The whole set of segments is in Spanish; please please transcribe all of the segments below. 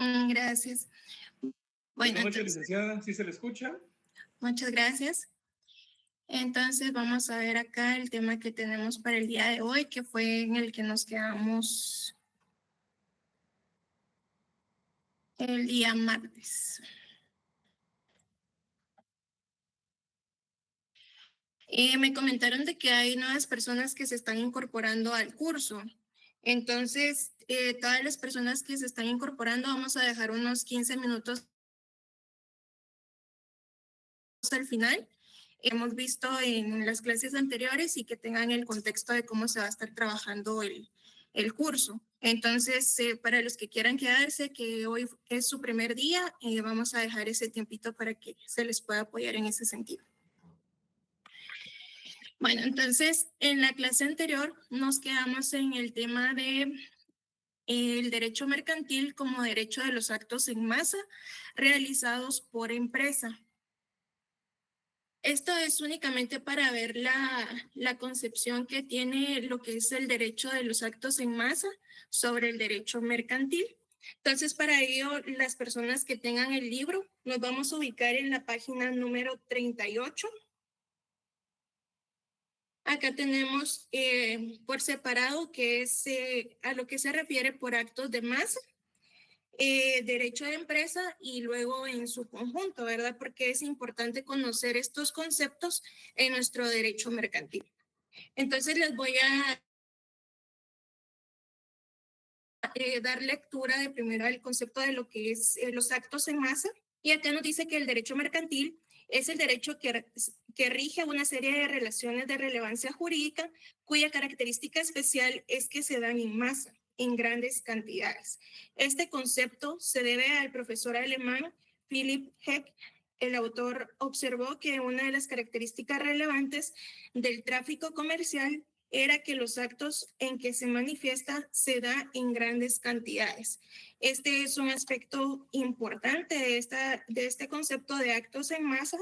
Gracias. Bueno, Buenas noches, entonces, licenciada. ¿Sí se le escucha? muchas gracias. Entonces, vamos a ver acá el tema que tenemos para el día de hoy, que fue en el que nos quedamos el día martes. Me comentaron de que hay nuevas personas que se están incorporando al curso. Entonces, todas las personas que se están incorporando, vamos a dejar unos 15 minutos al final. Hemos visto en las clases anteriores y que tengan el contexto de cómo se va a estar trabajando el curso. Entonces, para los que quieran quedarse, que hoy es su primer día, vamos a dejar ese tiempito para que se les pueda apoyar en ese sentido. Bueno, entonces, en la clase anterior nos quedamos en el tema de el derecho mercantil como derecho de los actos en masa realizados por empresa. Esto es únicamente para ver la concepción que tiene lo que es el derecho de los actos en masa sobre el derecho mercantil. Entonces, para ello, las personas que tengan el libro, nos vamos a ubicar en la página número 38. Acá tenemos por separado que es a lo que se refiere por actos de masa, derecho de empresa y luego en su conjunto, ¿verdad? Porque es importante conocer estos conceptos en nuestro derecho mercantil. Entonces les voy a dar lectura de primero al concepto de lo que es los actos en masa. Y acá nos dice que el derecho mercantil es el derecho que rige una serie de relaciones de relevancia jurídica cuya característica especial es que se dan en masa, en grandes cantidades. Este concepto se debe al profesor alemán Philipp Heck. El autor observó que una de las características relevantes del tráfico comercial era que los actos en que se manifiesta se da en grandes cantidades. Este es un aspecto importante de este concepto de actos en masa,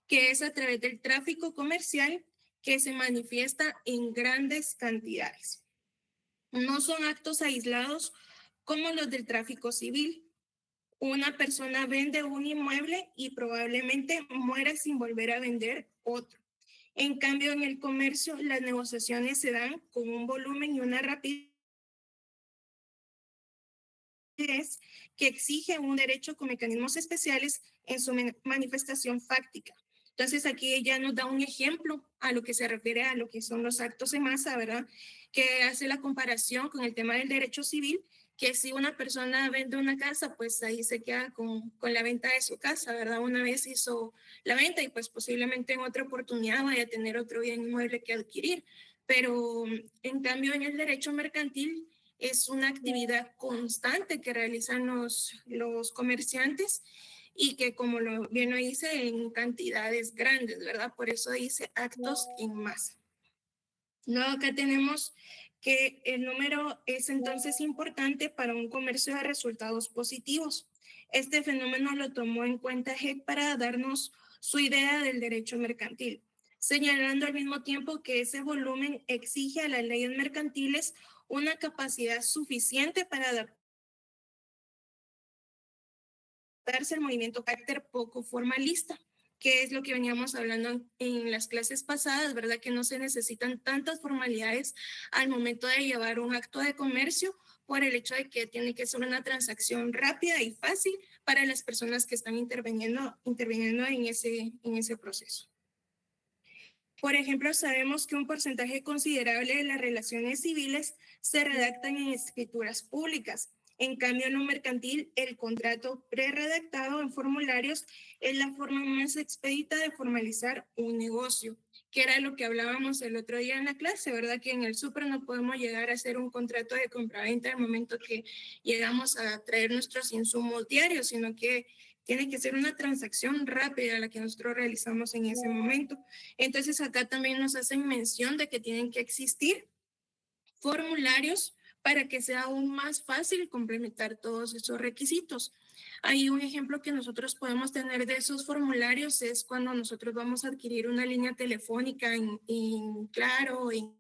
que es a través del tráfico comercial que se manifiesta en grandes cantidades. No son actos aislados como los del tráfico civil. Una persona vende un inmueble y probablemente muera sin volver a vender otro. En cambio, en el comercio, las negociaciones se dan con un volumen y una rapidez que exige un derecho con mecanismos especiales en su manifestación fáctica. Entonces, aquí ella nos da un ejemplo a lo que se refiere a lo que son los actos en masa, ¿verdad? Que hace la comparación con el tema del derecho civil, que si una persona vende una casa, pues ahí se queda con la venta de su casa, ¿verdad? Una vez hizo la venta y pues posiblemente en otra oportunidad vaya a tener otro bien inmueble que adquirir. Pero en cambio en el derecho mercantil es una actividad constante que realizan los comerciantes y que, como bien lo dice, en cantidades grandes, ¿verdad? Por eso dice actos en masa. Luego acá tenemos que el número es entonces importante para un comercio de resultados positivos. Este fenómeno lo tomó en cuenta Heck para darnos su idea del derecho mercantil, señalando al mismo tiempo que ese volumen exige a las leyes mercantiles una capacidad suficiente para adaptarse al movimiento carácter poco formalista, que es lo que veníamos hablando en las clases pasadas, ¿verdad? Que no se necesitan tantas formalidades al momento de llevar un acto de comercio por el hecho de que tiene que ser una transacción rápida y fácil para las personas que están interviniendo en ese proceso. Por ejemplo, sabemos que un porcentaje considerable de las relaciones civiles se redactan en escrituras públicas. En cambio, en lo mercantil, el contrato preredactado en formularios es la forma más expedita de formalizar un negocio, que era lo que hablábamos el otro día en la clase, ¿verdad? Que en el súper no podemos llegar a hacer un contrato de compraventa al momento que llegamos a traer nuestros insumos diarios, sino que tiene que ser una transacción rápida la que nosotros realizamos en ese momento. Entonces acá también nos hacen mención de que tienen que existir formularios para que sea aún más fácil complementar todos esos requisitos. Hay un ejemplo que nosotros podemos tener de esos formularios es cuando nosotros vamos a adquirir una línea telefónica en Claro, en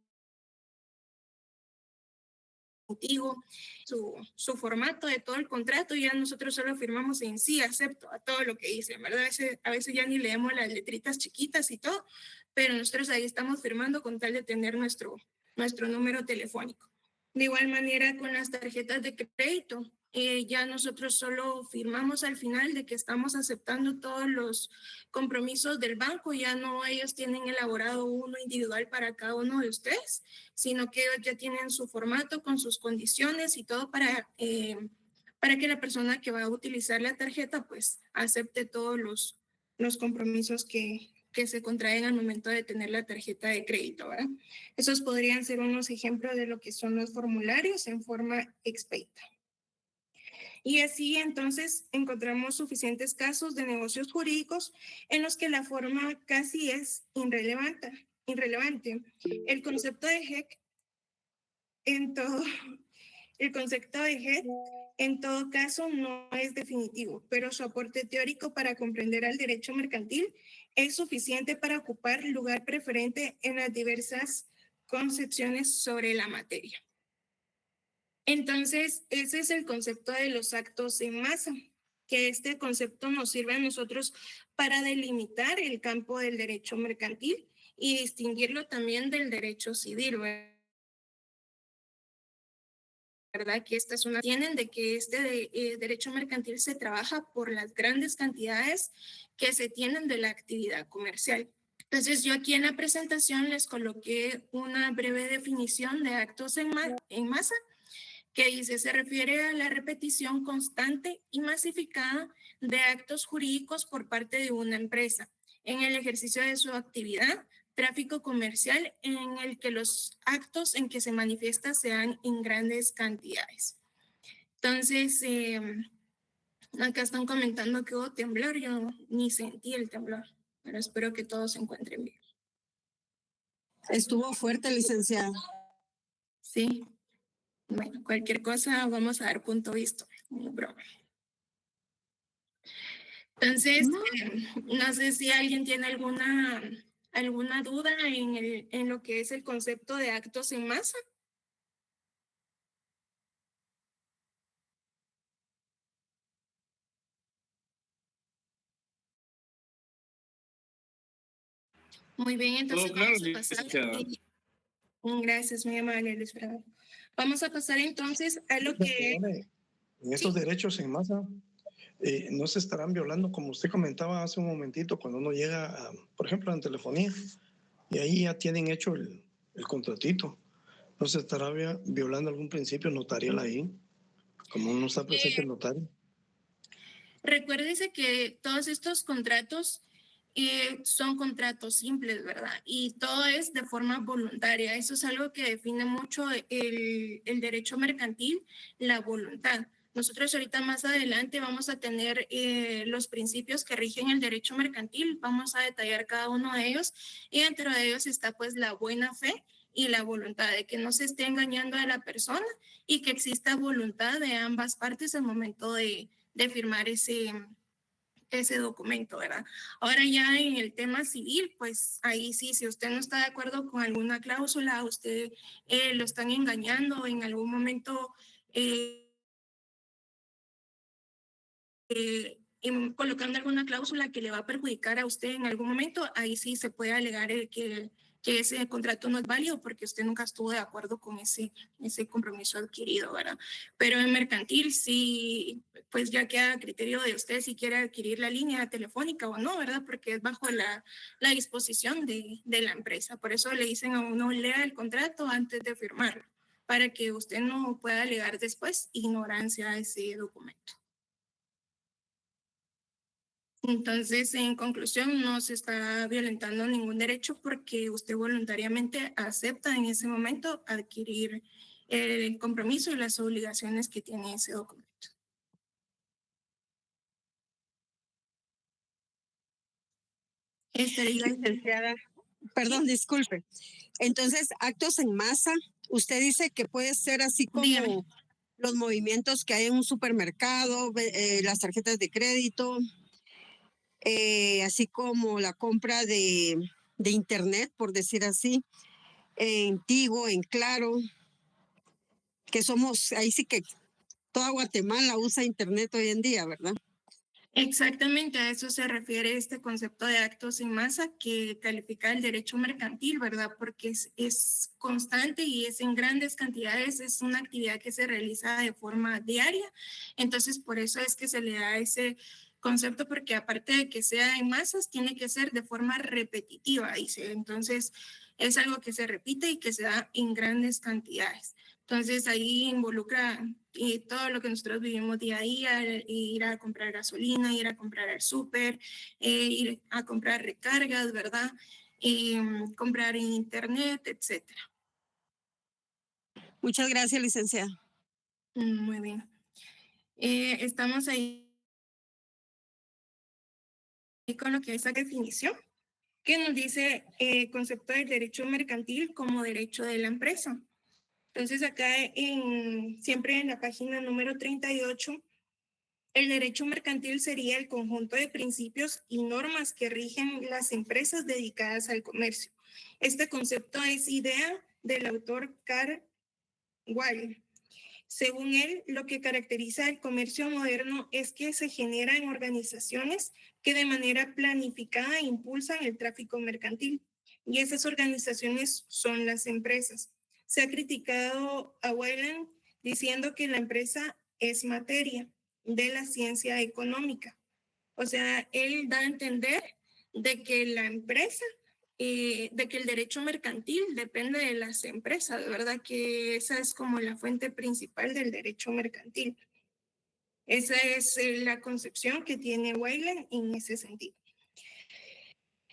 contigo, su formato de todo el contrato, y ya nosotros solo firmamos en sí, acepto a todo lo que dicen, ¿verdad? A veces ya ni leemos las letritas chiquitas y todo, pero nosotros ahí estamos firmando con tal de tener nuestro número telefónico. De igual manera con las tarjetas de crédito, ya nosotros solo firmamos al final de que estamos aceptando todos los compromisos del banco, ya no ellos tienen elaborado uno individual para cada uno de ustedes, sino que ellos ya tienen su formato con sus condiciones y todo para que la persona que va a utilizar la tarjeta pues acepte todos los compromisos que se contraen al momento de tener la tarjeta de crédito, ¿verdad? Esos podrían ser unos ejemplos de lo que son los formularios en forma expedita. Y así entonces encontramos suficientes casos de negocios jurídicos en los que la forma casi es irrelevante. El concepto de HEC en todo, el concepto de HEC en todo caso no es definitivo, pero su aporte teórico para comprender al derecho mercantil es suficiente para ocupar lugar preferente en las diversas concepciones sobre la materia. Entonces, ese es el concepto de los actos en masa, que este concepto nos sirve a nosotros para delimitar el campo del derecho mercantil y distinguirlo también del derecho civil, ¿verdad? Que esta es tienen de que derecho mercantil se trabaja por las grandes cantidades que se tienen de la actividad comercial. Entonces, yo aquí en la presentación les coloqué una breve definición de actos en masa, que dice, se refiere a la repetición constante y masificada de actos jurídicos por parte de una empresa en el ejercicio de su actividad, tráfico comercial, en el que los actos en que se manifiesta sean en grandes cantidades. Entonces, acá están comentando que hubo temblor, yo ni sentí el temblor, pero espero que todos se encuentren bien. Estuvo fuerte, licenciada. Sí. Bueno, cualquier cosa vamos a dar punto visto. No broma. Entonces, no sé si alguien tiene alguna duda en lo que es el concepto de actos en masa. Muy bien, entonces Todo claro, vamos a pasar. Gracias, muy amable, Luis Fernando. Vamos a pasar entonces a lo que... En estos derechos en masa, no se estarán violando, como usted comentaba hace un momentito, cuando uno llega, por ejemplo, en telefonía, y ahí ya tienen hecho el contratito. ¿No se estará violando algún principio notarial ahí, como no está presente el notario? Recuérdese que todos estos contratos son contratos simples, ¿verdad? Y todo es de forma voluntaria. Eso es algo que define mucho el derecho mercantil, la voluntad. Nosotros ahorita más adelante vamos a tener los principios que rigen el derecho mercantil, vamos a detallar cada uno de ellos y dentro de ellos está pues la buena fe y la voluntad de que no se esté engañando a la persona y que exista voluntad de ambas partes al momento de firmar ese documento, ¿verdad? Ahora ya en el tema civil, pues ahí sí, si usted no está de acuerdo con alguna cláusula, usted lo están engañando en algún momento colocando alguna cláusula que le va a perjudicar a usted en algún momento, ahí sí se puede alegar que ese contrato no es válido porque usted nunca estuvo de acuerdo con ese compromiso adquirido, ¿verdad? Pero en mercantil sí, pues ya queda a criterio de usted si quiere adquirir la línea telefónica o no, ¿verdad? Porque es bajo la disposición de la empresa. Por eso le dicen a uno, lea el contrato antes de firmarlo, para que usted no pueda alegar después ignorancia a ese documento. Entonces, en conclusión, no se está violentando ningún derecho porque usted voluntariamente acepta en ese momento adquirir el compromiso y las obligaciones que tiene ese documento. Licenciada, perdón, disculpe. Entonces, actos en masa, usted dice que puede ser así como Dígame. los movimientos que hay en un supermercado, las tarjetas de crédito, así como la compra de internet, por decir así, en Tigo, en Claro, que somos, ahí sí que toda Guatemala usa internet hoy en día, ¿verdad? Exactamente, a eso se refiere este concepto de actos en masa que califica el derecho mercantil, ¿verdad? Porque es constante y es en grandes cantidades, es una actividad que se realiza de forma diaria. Entonces, por eso es que se le da ese concepto, porque aparte de que sea en masas, tiene que ser de forma repetitiva, dice. Entonces, es algo que se repite y que se da en grandes cantidades. Entonces, ahí involucra todo lo que nosotros vivimos día a día, ir a comprar gasolina, ir a comprar al súper, ir a comprar recargas, ¿verdad? Comprar en internet, etcétera. Muchas gracias, licenciada. Muy bien. Estamos ahí con lo que es esa definición, que nos dice concepto del derecho mercantil como derecho de la empresa. Entonces, acá siempre en la página número 38, el derecho mercantil sería el conjunto de principios y normas que rigen las empresas dedicadas al comercio. Este concepto es idea del autor Carl Weil. Según él, lo que caracteriza el comercio moderno es que se genera en organizaciones que de manera planificada impulsan el tráfico mercantil. Y esas organizaciones son las empresas. Se ha criticado a Weiland diciendo que la empresa es materia de la ciencia económica. O sea, él da a entender de que la empresa, de que el derecho mercantil depende de las empresas, de verdad que esa es como la fuente principal del derecho mercantil. Esa es la concepción que tiene Weiland en ese sentido.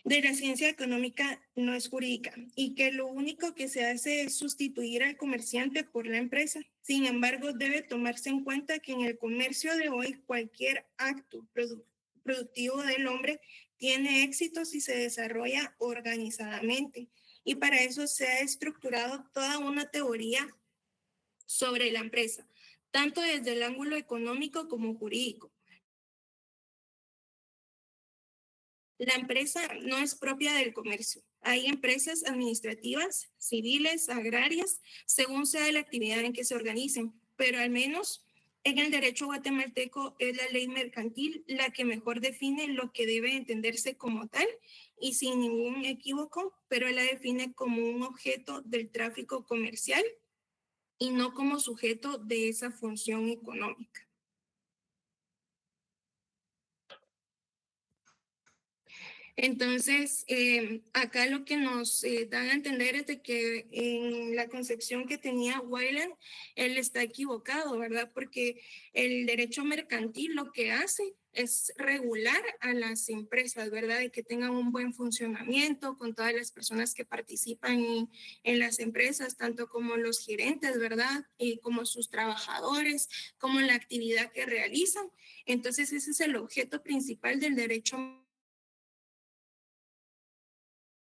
De la ciencia económica no es jurídica y que lo único que se hace es sustituir al comerciante por la empresa. Sin embargo, debe tomarse en cuenta que en el comercio de hoy cualquier acto productivo del hombre tiene éxito si se desarrolla organizadamente y para eso se ha estructurado toda una teoría sobre la empresa, tanto desde el ángulo económico como jurídico. La empresa no es propia del comercio. Hay empresas administrativas, civiles, agrarias, según sea la actividad en que se organicen, pero al menos en el derecho guatemalteco es la ley mercantil la que mejor define lo que debe entenderse como tal y sin ningún equívoco, pero la define como un objeto del tráfico comercial y no como sujeto de esa función económica. Entonces, acá lo que nos dan a entender es de que en la concepción que tenía Weiland, él está equivocado, ¿verdad? Porque el derecho mercantil lo que hace es regular a las empresas, ¿verdad? De que tengan un buen funcionamiento con todas las personas que participan en las empresas, tanto como los gerentes, ¿verdad? Como sus trabajadores, como la actividad que realizan. Entonces, ese es el objeto principal del derecho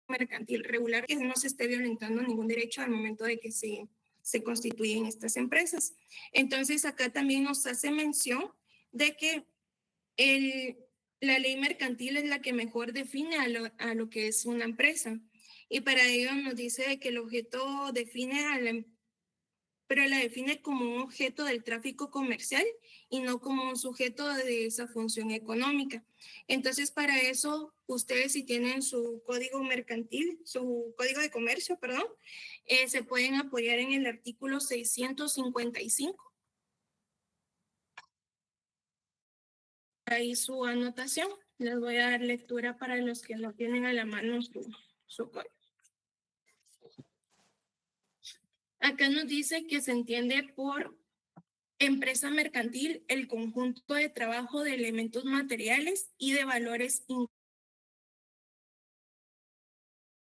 mercantil regular, que no se esté violentando ningún derecho al momento de que se constituyen estas empresas. Entonces, acá también nos hace mención de que la ley mercantil es la que mejor define a lo que es una empresa. Y para ello nos dice que el objeto define pero la define como un objeto del tráfico comercial y no como un sujeto de esa función económica. Entonces, para eso, ustedes si tienen su código mercantil, su código de comercio, perdón, se pueden apoyar en el artículo 655. Ahí su anotación. Les voy a dar lectura para los que no tienen a la mano su código. Acá nos dice que se entiende por empresa mercantil el conjunto de trabajo de elementos materiales y de valores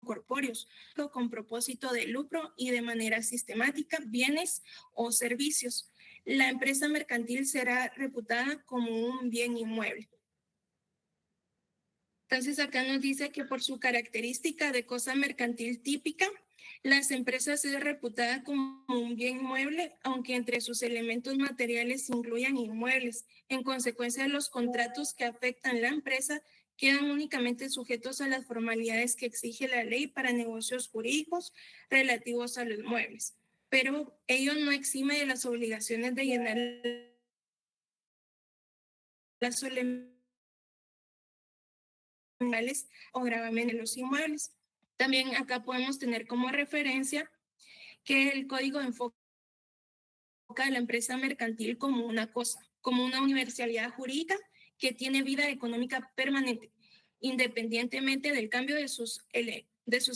incorpóreos con propósito de lucro y de manera sistemática bienes o servicios. La empresa mercantil será reputada como un bien inmueble. Entonces acá nos dice que por su característica de cosa mercantil típica, las empresas es reputada como un bien inmueble, aunque entre sus elementos materiales incluyan inmuebles. En consecuencia, los contratos que afectan la empresa quedan únicamente sujetos a las formalidades que exige la ley para negocios jurídicos relativos a los muebles. pero ello no exime de las obligaciones de llenar las solemnidades o gravamen de los inmuebles. También acá podemos tener como referencia que el código enfoca a la empresa mercantil como una cosa, como una universalidad jurídica que tiene vida económica permanente, independientemente del cambio de sus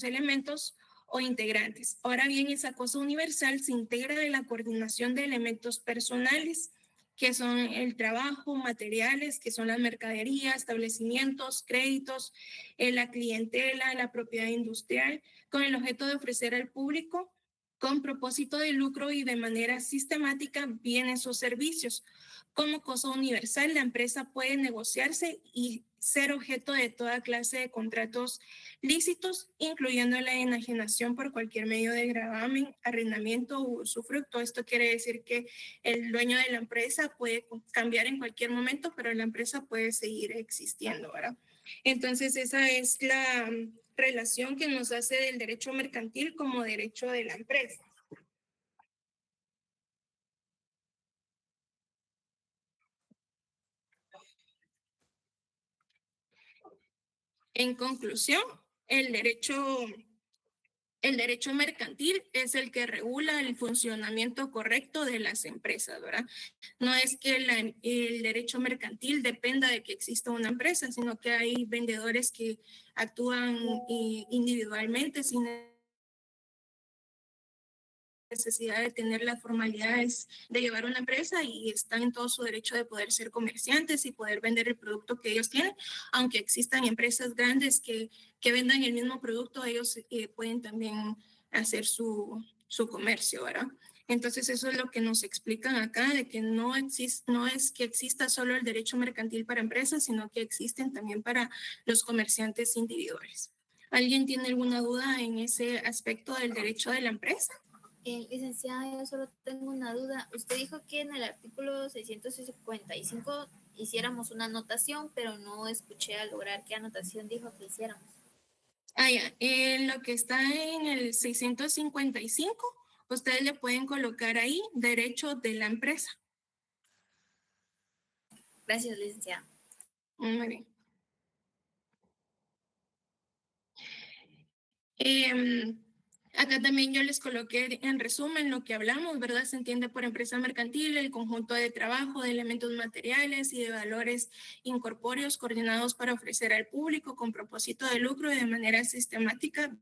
elementos o integrantes. Ahora bien, esa cosa universal se integra de la coordinación de elementos personales, que son el trabajo, materiales, que son las mercaderías, establecimientos, créditos, la clientela, la propiedad industrial, con el objeto de ofrecer al público con propósito de lucro y de manera sistemática bienes o servicios. Como cosa universal, la empresa puede negociarse y ser objeto de toda clase de contratos lícitos, incluyendo la enajenación por cualquier medio de gravamen, arrendamiento u usufructo. Esto quiere decir que el dueño de la empresa puede cambiar en cualquier momento, pero la empresa puede seguir existiendo, ¿verdad? Entonces, esa es la relación que nos hace del derecho mercantil como derecho de la empresa. En conclusión, el derecho mercantil es el que regula el funcionamiento correcto de las empresas, ¿verdad? No es que el derecho mercantil dependa de que exista una empresa, sino que hay vendedores que actúan individualmente sin necesidad de tener las formalidades de llevar una empresa y están en todo su derecho de poder ser comerciantes y poder vender el producto que ellos tienen, aunque existan empresas grandes que vendan el mismo producto, ellos pueden también hacer su comercio, ¿verdad? Entonces eso es lo que nos explican acá, de que no es que exista solo el derecho mercantil para empresas, sino que existen también para los comerciantes individuales. ¿Alguien tiene alguna duda en ese aspecto del derecho de la empresa? Licenciada, yo solo tengo una duda. Usted dijo que en el artículo 655 hiciéramos una anotación, pero no escuché al lograr qué anotación dijo que hiciéramos. Ya. Lo que está en el 655, ustedes le pueden colocar ahí derecho de la empresa. Gracias, licenciada. Muy bien. Acá también yo les coloqué en resumen lo que hablamos, ¿verdad? Se entiende por empresa mercantil el conjunto de trabajo, de elementos materiales y de valores incorpóreos coordinados para ofrecer al público con propósito de lucro y de manera sistemática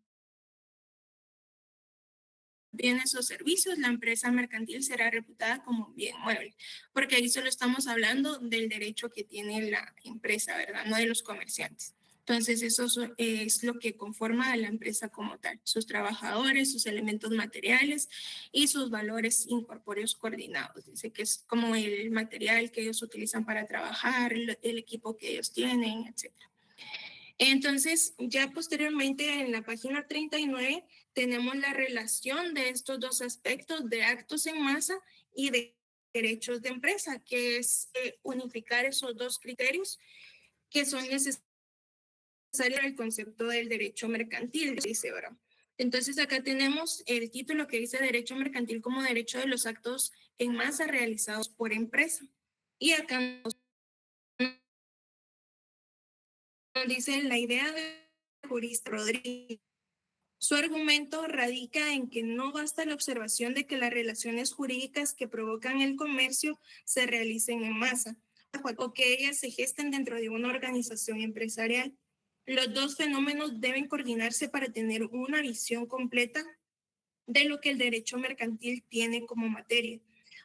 bienes o servicios. La empresa mercantil será reputada como bien mueble, porque ahí solo estamos hablando del derecho que tiene la empresa, ¿verdad? No de los comerciantes. Entonces, eso es lo que conforma a la empresa como tal, sus trabajadores, sus elementos materiales y sus valores incorpóreos coordinados. Dice que es como el material que ellos utilizan para trabajar, el equipo que ellos tienen, etc. Entonces, ya posteriormente en la página 39 tenemos la relación de estos dos aspectos de actos en masa y de derechos de empresa, que es unificar esos dos criterios que son necesarios para el concepto del derecho mercantil, dice, ¿verdad? Entonces acá tenemos el título que dice derecho mercantil como derecho de los actos en masa realizados por empresa. Y acá nos dice la idea de jurista Rodríguez. Su argumento radica en que no basta la observación de que las relaciones jurídicas que provocan el comercio se realicen en masa o que ellas se gesten dentro de una organización empresarial. Los dos fenómenos deben coordinarse para tener una visión completa de lo que el derecho mercantil tiene como materia.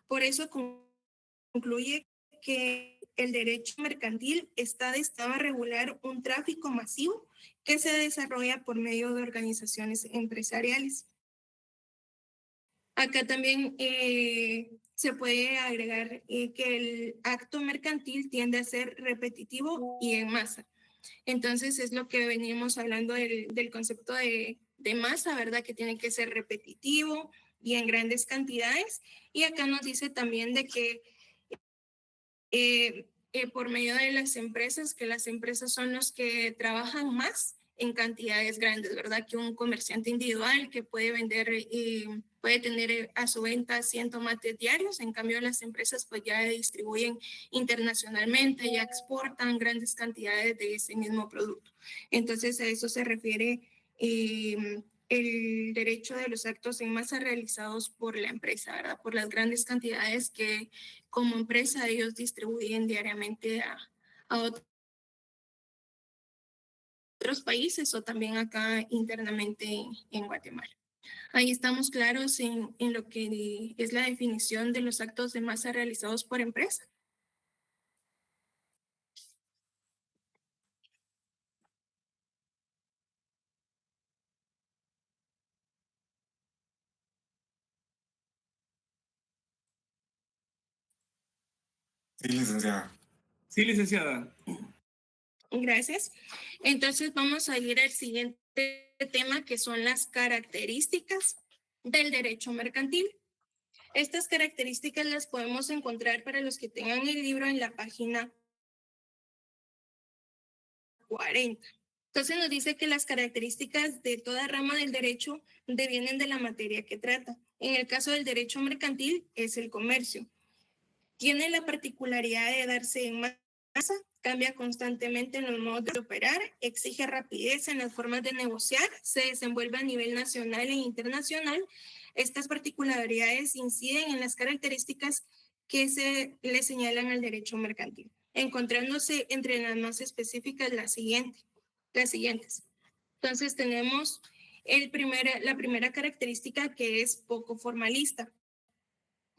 Por eso concluye que el derecho mercantil está destinado a regular un tráfico masivo que se desarrolla por medio de organizaciones empresariales. Acá también se puede agregar que el acto mercantil tiende a ser repetitivo y en masa. Entonces es lo que veníamos hablando del concepto de masa, ¿verdad? Que tiene que ser repetitivo y en grandes cantidades. Y acá nos dice también de que por medio de las empresas, que las empresas son los que trabajan más en cantidades grandes, ¿verdad? Que un comerciante individual que puede vender, puede tener a su venta 100 tomates diarios, en cambio las empresas pues ya distribuyen internacionalmente, ya exportan grandes cantidades de ese mismo producto. Entonces a eso se refiere el derecho de los actos en masa realizados por la empresa, ¿verdad? Por las grandes cantidades que como empresa ellos distribuyen diariamente a otros países o también acá internamente en Guatemala. Ahí estamos claros en lo que es la definición de los actos de masa realizados por empresa. Sí, licenciada. Sí, licenciada. Gracias. Entonces vamos a ir al siguiente tema, que son las características del derecho mercantil. Estas características las podemos encontrar para los que tengan el libro en la página 40. Entonces nos dice que las características de toda rama del derecho devienen de la materia que trata. En el caso del derecho mercantil es el comercio. Tiene la particularidad de darse en masa, cambia constantemente en los modos de operar, exige rapidez en las formas de negociar, se desenvuelve a nivel nacional e internacional. Estas particularidades inciden en las características que se le señalan al derecho mercantil, encontrándose entre las más específicas las siguientes. Entonces tenemos la primera característica, que es poco formalista.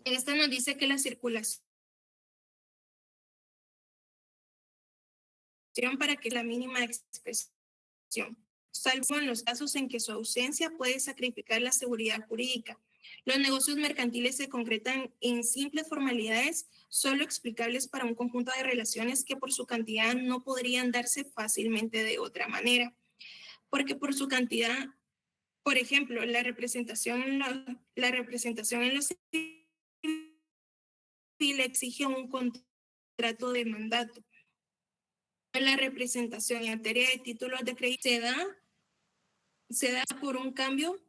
Esta nos dice que la circulación para que la mínima expresión, salvo en los casos en que su ausencia puede sacrificar la seguridad jurídica. Los negocios mercantiles se concretan en simples formalidades solo explicables para un conjunto de relaciones que por su cantidad no podrían darse fácilmente de otra manera. Porque por su cantidad, por ejemplo, la representación en lo civil exige un contrato de mandato. La representación en materia de títulos de crédito se da por un cambio,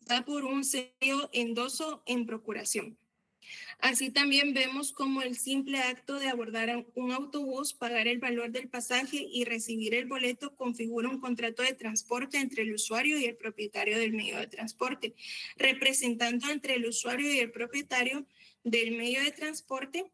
da por un sello endoso en procuración. Así también vemos como el simple acto de abordar un autobús, pagar el valor del pasaje y recibir el boleto configura un contrato de transporte entre el usuario y el propietario del medio de transporte, representando entre el usuario y el propietario del medio de transporte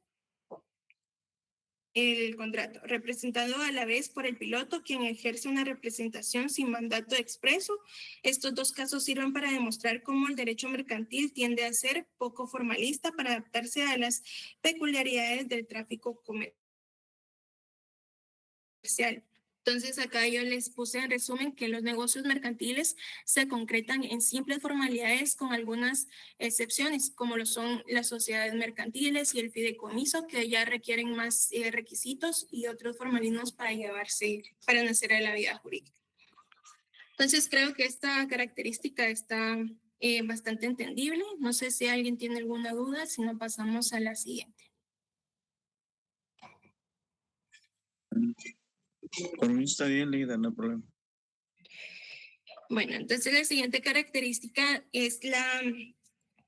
el contrato, representado a la vez por el piloto, quien ejerce una representación sin mandato expreso. Estos dos casos sirven para demostrar cómo el derecho mercantil tiende a ser poco formalista para adaptarse a las peculiaridades del tráfico comercial. Entonces acá yo les puse en resumen que los negocios mercantiles se concretan en simples formalidades con algunas excepciones, como lo son las sociedades mercantiles y el fideicomiso, que ya requieren más requisitos y otros formalismos para nacer a la vida jurídica. Entonces creo que esta característica está bastante entendible. No sé si alguien tiene alguna duda, si no pasamos a la siguiente. Por mí está bien, Leida, no hay problema. Bueno, entonces la siguiente característica es la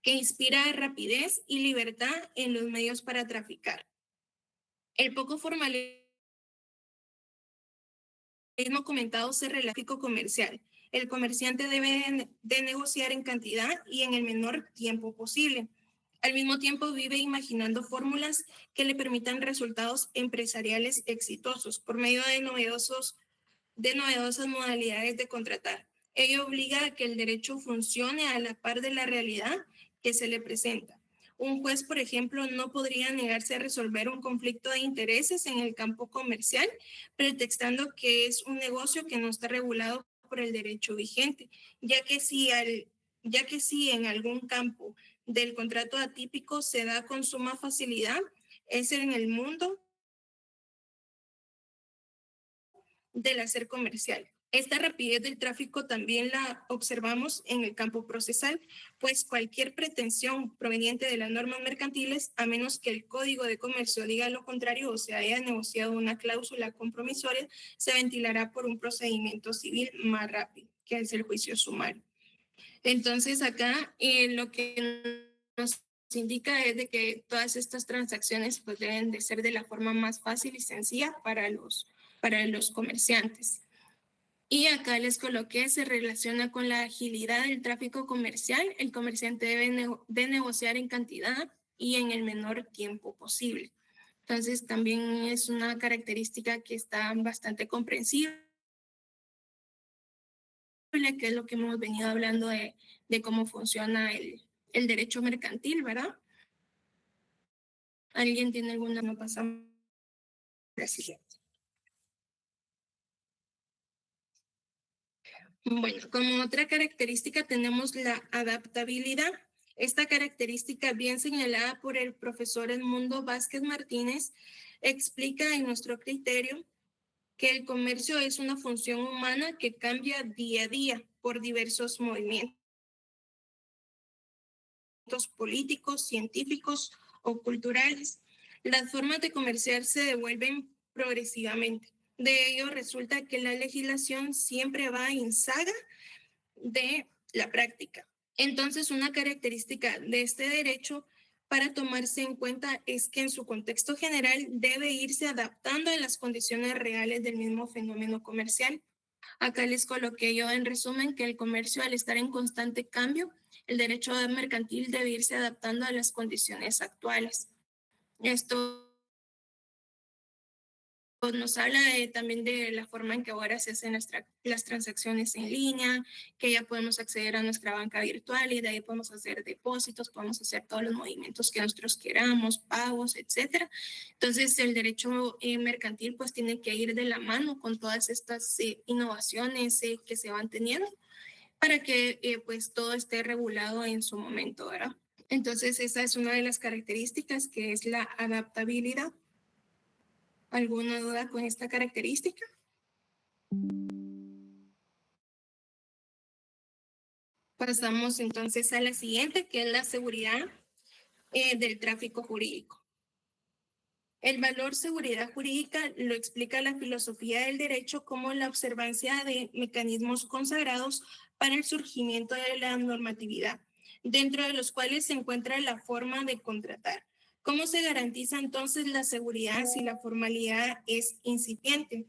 que inspira rapidez y libertad en los medios para traficar. El poco formalismo comentado se relaciona al tráfico comercial. El comerciante debe de negociar en cantidad y en el menor tiempo posible. Al mismo tiempo vive imaginando fórmulas que le permitan resultados empresariales exitosos por medio de novedosas modalidades de contratar. Ello obliga a que el derecho funcione a la par de la realidad que se le presenta. Un juez, por ejemplo, no podría negarse a resolver un conflicto de intereses en el campo comercial, pretextando que es un negocio que no está regulado por el derecho vigente, ya que si en algún campo del contrato atípico se da con suma facilidad, es en el mundo del hacer comercial. Esta rapidez del tráfico también la observamos en el campo procesal, pues cualquier pretensión proveniente de las normas mercantiles, a menos que el Código de Comercio diga lo contrario o se haya negociado una cláusula compromisoria, se ventilará por un procedimiento civil más rápido, que es el juicio sumario. Entonces acá lo que nos indica es de que todas estas transacciones pues, deben de ser de la forma más fácil y sencilla para los comerciantes. Y acá les coloqué, se relaciona con la agilidad del tráfico comercial. El comerciante debe de negociar en cantidad y en el menor tiempo posible. Entonces, también es una característica que está bastante comprensible, que es lo que hemos venido hablando de cómo funciona el derecho mercantil, ¿verdad? ¿Alguien tiene alguna? No pasamos a la siguiente. Bueno, como otra característica tenemos la adaptabilidad. Esta característica, bien señalada por el profesor Edmundo Vázquez Martínez, explica en nuestro criterio que el comercio es una función humana que cambia día a día por diversos movimientos políticos, científicos o culturales. Las formas de comerciar se devuelven progresivamente. De ello resulta que la legislación siempre va en saga de la práctica. Entonces, una característica de este derecho para tomarse en cuenta es que en su contexto general debe irse adaptando a las condiciones reales del mismo fenómeno comercial. Acá les coloqué yo en resumen que el comercio, al estar en constante cambio, el derecho mercantil debe irse adaptando a las condiciones actuales. Esto nos habla también de la forma en que ahora se hacen las transacciones en línea, que ya podemos acceder a nuestra banca virtual y de ahí podemos hacer depósitos, podemos hacer todos los movimientos que nosotros queramos, pagos, etcétera. Entonces, el derecho mercantil pues tiene que ir de la mano con todas estas innovaciones que se van teniendo para que pues todo esté regulado en su momento, ¿verdad? Entonces, esa es una de las características que es la adaptabilidad. ¿Alguna duda con esta característica? Pasamos entonces a la siguiente, que es la seguridad del tráfico jurídico. El valor seguridad jurídica lo explica la filosofía del derecho como la observancia de mecanismos consagrados para el surgimiento de la normatividad, dentro de los cuales se encuentra la forma de contratar. ¿Cómo se garantiza entonces la seguridad si la formalidad es incipiente?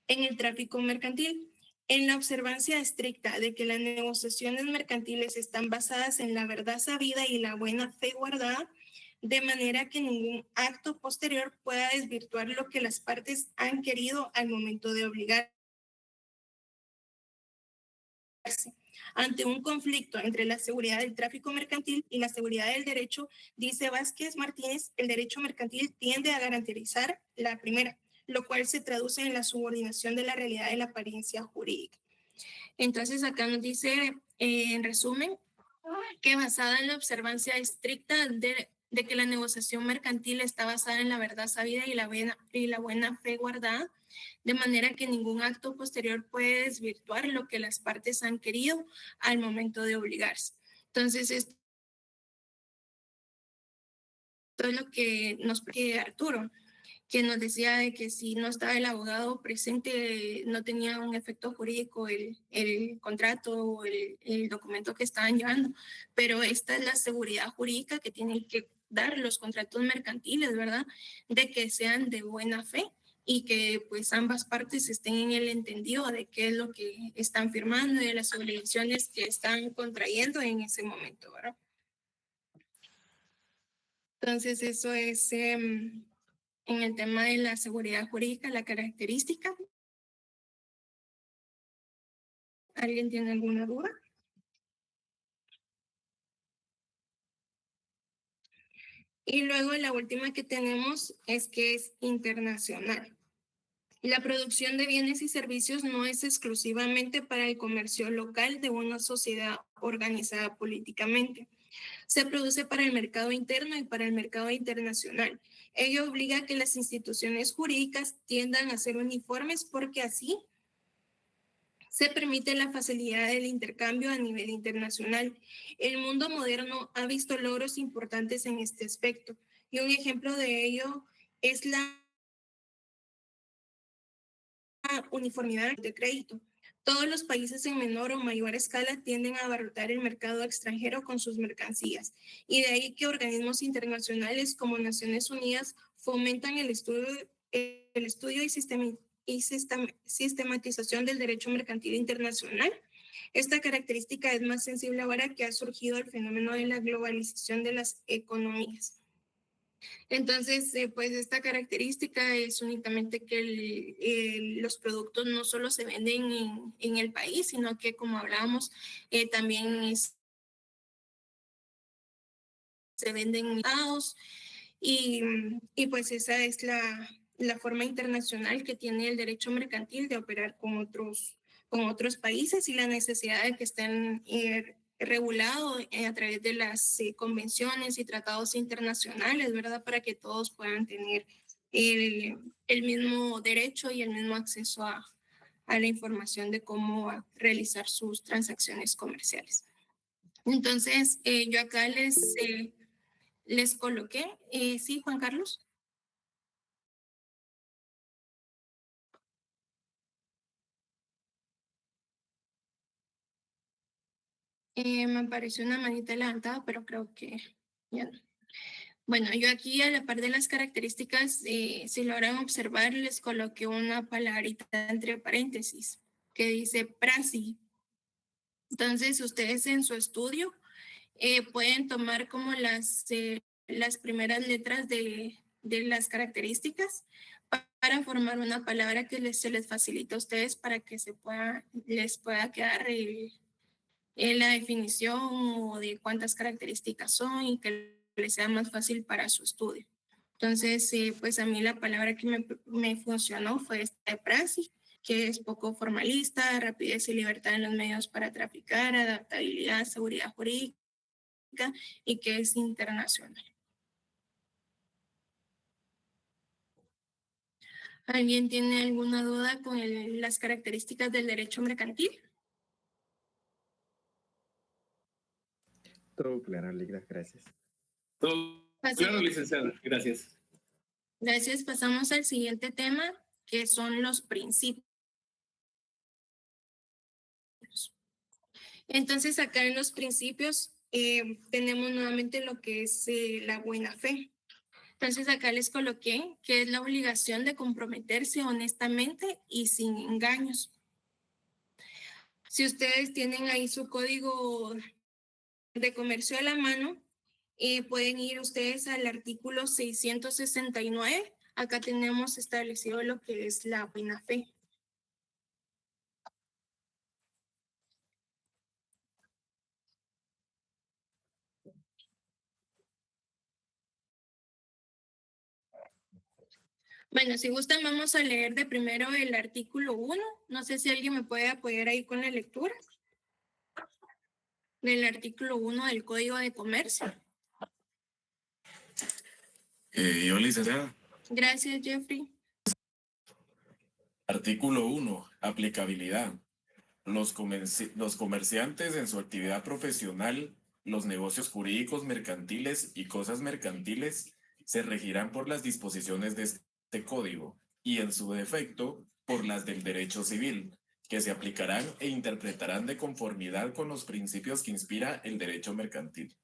En el tráfico mercantil, en la observancia estricta de que las negociaciones mercantiles están basadas en la verdad sabida y la buena fe guardada, de manera que ningún acto posterior pueda desvirtuar lo que las partes han querido al momento de obligarse. Ante un conflicto entre la seguridad del tráfico mercantil y la seguridad del derecho, dice Vázquez Martínez, el derecho mercantil tiende a garantizar la primera, lo cual se traduce en la subordinación de la realidad de la apariencia jurídica. Entonces, acá nos dice, en resumen, que basada en la observancia estricta de que la negociación mercantil está basada en la verdad sabida y la buena fe guardada, de manera que ningún acto posterior puede desvirtuar lo que las partes han querido al momento de obligarse. Entonces, esto es lo que nos pide Arturo, que nos decía de que si no estaba el abogado presente, no tenía un efecto jurídico el contrato o el documento que estaban llevando. Pero esta es la seguridad jurídica que tienen que dar los contratos mercantiles, ¿verdad? De que sean de buena fe y que pues ambas partes estén en el entendido de qué es lo que están firmando y de las obligaciones que están contrayendo en ese momento, ¿verdad? Entonces, eso es en el tema de la seguridad jurídica, la característica. ¿Alguien tiene alguna duda? Y luego la última que tenemos es que es internacional. La producción de bienes y servicios no es exclusivamente para el comercio local de una sociedad organizada políticamente. Se produce para el mercado interno y para el mercado internacional. Ello obliga a que las instituciones jurídicas tiendan a ser uniformes porque así Se permite la facilidad del intercambio a nivel internacional. El mundo moderno ha visto logros importantes en este aspecto y un ejemplo de ello es la uniformidad de crédito. Todos los países en menor o mayor escala tienden a abarrotar el mercado extranjero con sus mercancías, y de ahí que organismos internacionales como Naciones Unidas fomentan el estudio y sistematización del derecho mercantil internacional. Esta característica es más sensible ahora que ha surgido el fenómeno de la globalización de las economías. Entonces, pues esta característica es únicamente que los productos no solo se venden en el país, sino que, como hablábamos, también se venden en Estados, y pues esa es la forma internacional que tiene el derecho mercantil de operar con otros países, y la necesidad de que estén regulados a través de las convenciones y tratados internacionales, ¿verdad? Para que todos puedan tener el mismo derecho y el mismo acceso a la información de cómo realizar sus transacciones comerciales. Entonces, yo acá les coloqué, sí, Juan Carlos. Me apareció una manita levantada, pero creo que ya no. Bueno, yo aquí a la par de las características, si logran observar, les coloqué una palabrita entre paréntesis que dice prasi. Entonces, ustedes en su estudio pueden tomar como las primeras letras de las características para formar una palabra que se les facilite a ustedes para que les pueda quedar la definición o de cuántas características son y que les sea más fácil para su estudio. Entonces, pues a mí la palabra que me funcionó fue esta de prasi, que es poco formalista, rapidez y libertad en los medios para traficar, adaptabilidad, seguridad jurídica, y que es internacional. ¿Alguien tiene alguna duda con las características del derecho mercantil? Todo claro, Leida, gracias. Todo claro, licenciada. Gracias. Gracias. Pasamos al siguiente tema, que son los principios. Entonces, acá en los principios tenemos nuevamente lo que es la buena fe. Entonces, acá les coloqué que es la obligación de comprometerse honestamente y sin engaños. Si ustedes tienen ahí su código de comercio a la mano, pueden ir ustedes al artículo 669. Acá tenemos establecido lo que es la buena fe. Bueno, si gustan, vamos a leer de primero el artículo 1. No sé si alguien me puede apoyar ahí con la lectura del artículo 1 del Código de Comercio. Yo, licenciada. Gracias, Jeffrey. Artículo 1. Aplicabilidad. Los comerciantes en su actividad profesional, los negocios jurídicos mercantiles y cosas mercantiles se regirán por las disposiciones de este código y, en su defecto, por las del derecho civil, que se aplicarán e interpretarán de conformidad con los principios que inspira el derecho mercantil.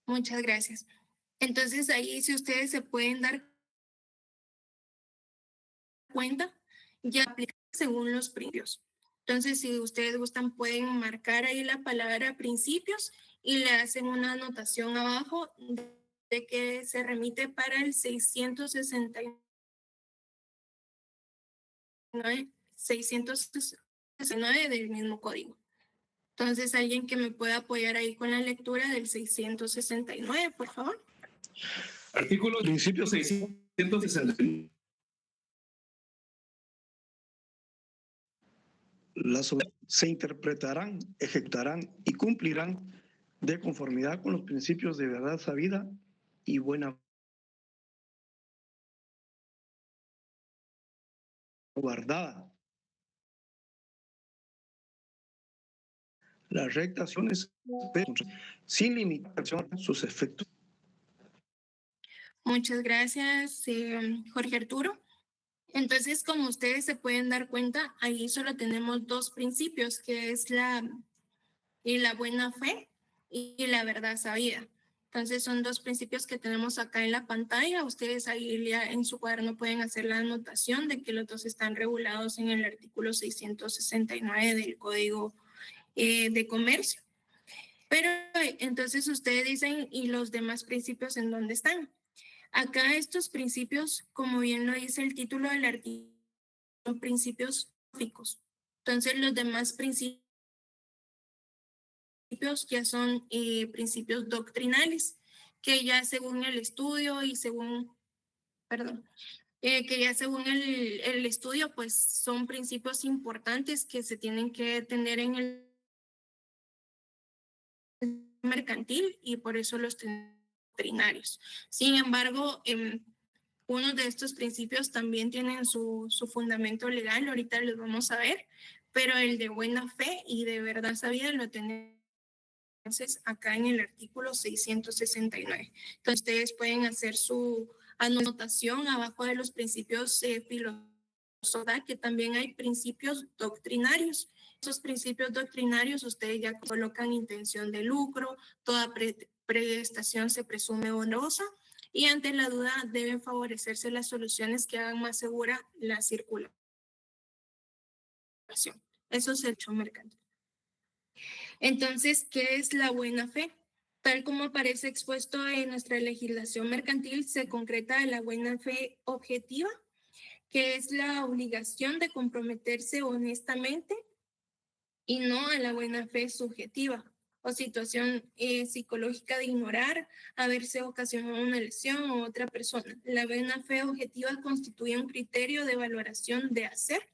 Muchas gracias. Entonces, ahí, si ustedes se pueden dar cuenta, ya aplica según los principios. Entonces, si ustedes gustan, pueden marcar ahí la palabra principios y le hacen una anotación abajo de que se remite para el 669 del mismo código. Entonces, alguien que me pueda apoyar ahí con la lectura del 669, por favor. Artículo principio 669. Se interpretarán, ejecutarán y cumplirán de conformidad con los principios de verdad sabida y buena guardada Las rectaciones sin limitación a sus efectos. Muchas gracias, Jorge Arturo. Entonces, como ustedes se pueden dar cuenta, ahí solo tenemos dos principios, que es la buena fe y la verdad sabida. Entonces, son dos principios que tenemos acá en la pantalla. Ustedes ahí ya en su cuaderno pueden hacer la anotación de que los dos están regulados en el artículo 669 del Código de Comercio. Pero entonces ustedes dicen, ¿y los demás principios en dónde están? Acá estos principios, como bien lo dice el título del artículo, son principios filosóficos. Entonces los demás principios ya son principios doctrinales, que ya según el estudio y según, que ya según el estudio, pues son principios importantes que se tienen que tener en el mercantil y por eso los doctrinarios. Sin embargo, uno de estos principios también tienen su fundamento legal, ahorita los vamos a ver, pero el de buena fe y de verdad sabida lo tenemos acá en el artículo 669. Entonces, ustedes pueden hacer su anotación abajo de los principios filosóficos, que también hay principios doctrinarios. Esos principios doctrinarios, ustedes ya colocan intención de lucro, toda prestación se presume onerosa y ante la duda deben favorecerse las soluciones que hagan más segura la circulación. Eso es el hecho mercantil. Entonces, ¿qué es la buena fe? Tal como aparece expuesto en nuestra legislación mercantil, se concreta la buena fe objetiva, que es la obligación de comprometerse honestamente y no a la buena fe subjetiva o situación psicológica de ignorar, haberse ocasionado una lesión a otra persona. La buena fe objetiva constituye un criterio de valoración de hacer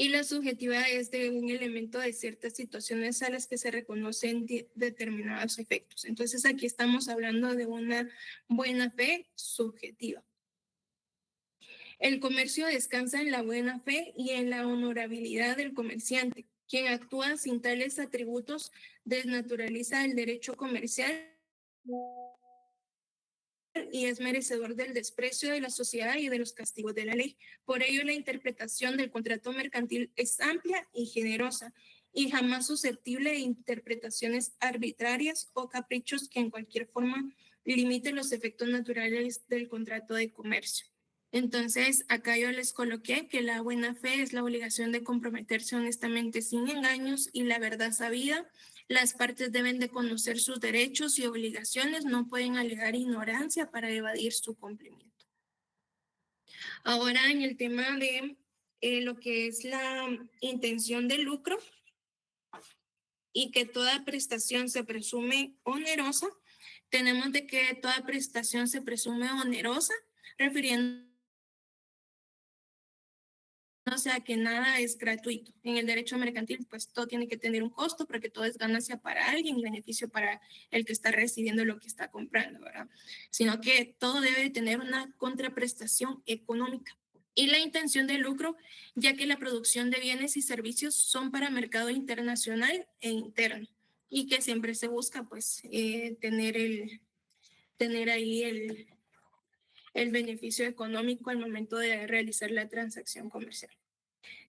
y la subjetiva es de un elemento de ciertas situaciones a las que se reconocen determinados efectos. Entonces aquí estamos hablando de una buena fe subjetiva. El comercio descansa en la buena fe y en la honorabilidad del comerciante. Quien actúa sin tales atributos desnaturaliza el derecho comercial y es merecedor del desprecio de la sociedad y de los castigos de la ley. Por ello, la interpretación del contrato mercantil es amplia y generosa y jamás susceptible de interpretaciones arbitrarias o caprichos que en cualquier forma limiten los efectos naturales del contrato de comercio. Entonces, acá yo les coloqué que la buena fe es la obligación de comprometerse honestamente sin engaños y la verdad sabida. Las partes deben de conocer sus derechos y obligaciones, no pueden alegar ignorancia para evadir su cumplimiento. Ahora, en el tema de lo que es la intención de lucro y que toda prestación se presume onerosa, tenemos de que toda prestación se presume onerosa, refiriendo o sea que nada es gratuito. En el derecho mercantil, pues todo tiene que tener un costo porque todo es ganancia para alguien y beneficio para el que está recibiendo lo que está comprando, ¿verdad? Sino que todo debe tener una contraprestación económica. Y la intención de lucro, ya que la producción de bienes y servicios son para mercado internacional e interno y que siempre se busca, pues, tener ahí el beneficio económico al momento de realizar la transacción comercial.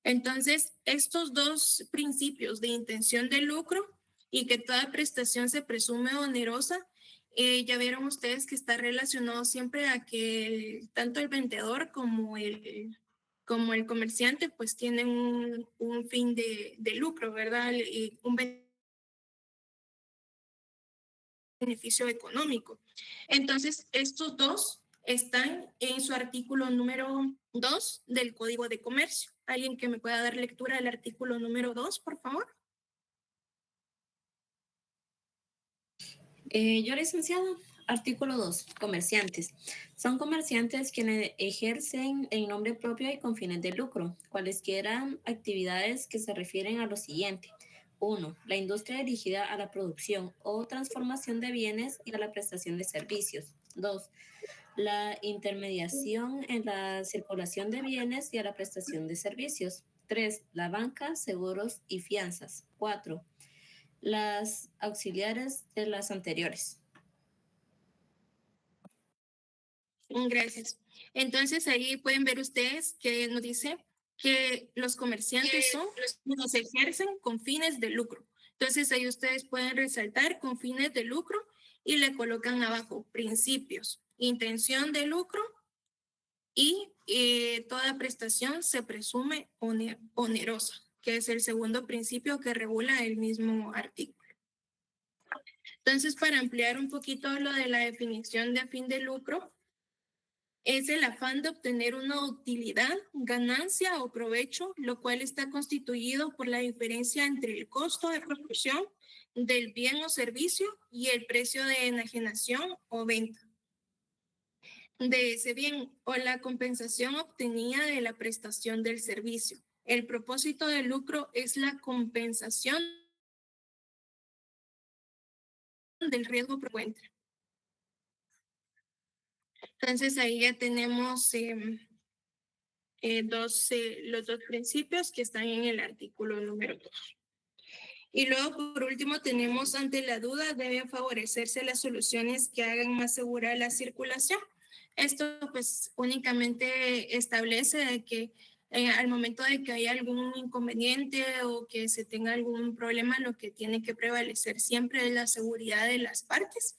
Entonces, estos dos principios de intención de lucro y que toda prestación se presume onerosa, ya vieron ustedes que está relacionado siempre a que tanto el vendedor como el comerciante pues tienen un fin de lucro, ¿verdad? Y un beneficio económico. Entonces, estos dos están en su artículo número 2 del Código de Comercio. ¿Alguien que me pueda dar lectura del artículo número 2, por favor? Yo, licenciada, artículo 2, comerciantes. Son comerciantes quienes ejercen en nombre propio y con fines de lucro, cualesquiera actividades que se refieren a lo siguiente. 1. La industria dirigida a la producción o transformación de bienes y a la prestación de servicios. 2. La intermediación en la circulación de bienes y a la prestación de servicios. 3. La banca, seguros y fianzas. 4. Las auxiliares de las anteriores. Gracias. Entonces ahí pueden ver ustedes que nos dice que los comerciantes son los que ejercen con fines de lucro. Entonces ahí ustedes pueden resaltar con fines de lucro y le colocan abajo principios, intención de lucro y toda prestación se presume onerosa, que es el segundo principio que regula el mismo artículo. Entonces, para ampliar un poquito lo de la definición de fin de lucro, es el afán de obtener una utilidad, ganancia o provecho, lo cual está constituido por la diferencia entre el costo de producción del bien o servicio y el precio de enajenación o venta de ese bien o la compensación obtenida de la prestación del servicio. El propósito del lucro es la compensación del riesgo frecuente. Entonces ahí ya tenemos los dos principios que están en el artículo número 2. Y luego, por último, tenemos ante la duda, deben favorecerse las soluciones que hagan más segura la circulación. Esto pues únicamente establece de que al momento de que haya algún inconveniente o que se tenga algún problema, lo que tiene que prevalecer siempre es la seguridad de las partes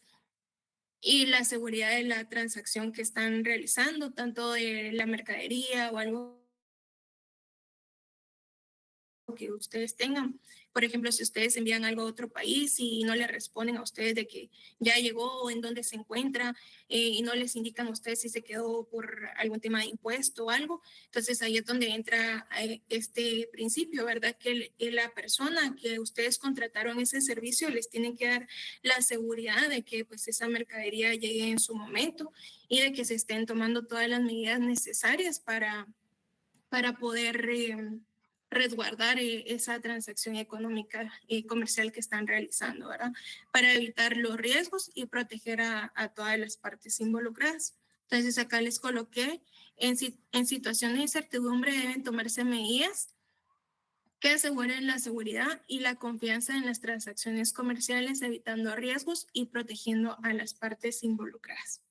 y la seguridad de la transacción que están realizando, tanto de la mercadería o algo que ustedes tengan. Por ejemplo, si ustedes envían algo a otro país y no le responden a ustedes de que ya llegó o en dónde se encuentra y no les indican a ustedes si se quedó por algún tema de impuesto o algo, entonces ahí es donde entra este principio, ¿verdad? Que la persona que ustedes contrataron ese servicio les tienen que dar la seguridad de que pues esa mercadería llegue en su momento y de que se estén tomando todas las medidas necesarias para poder resguardar esa transacción económica y comercial que están realizando, ¿verdad? Para evitar los riesgos y proteger a todas las partes involucradas. Entonces acá les coloqué, en situaciones de incertidumbre deben tomarse medidas que aseguren la seguridad y la confianza en las transacciones comerciales, evitando riesgos y protegiendo a las partes involucradas.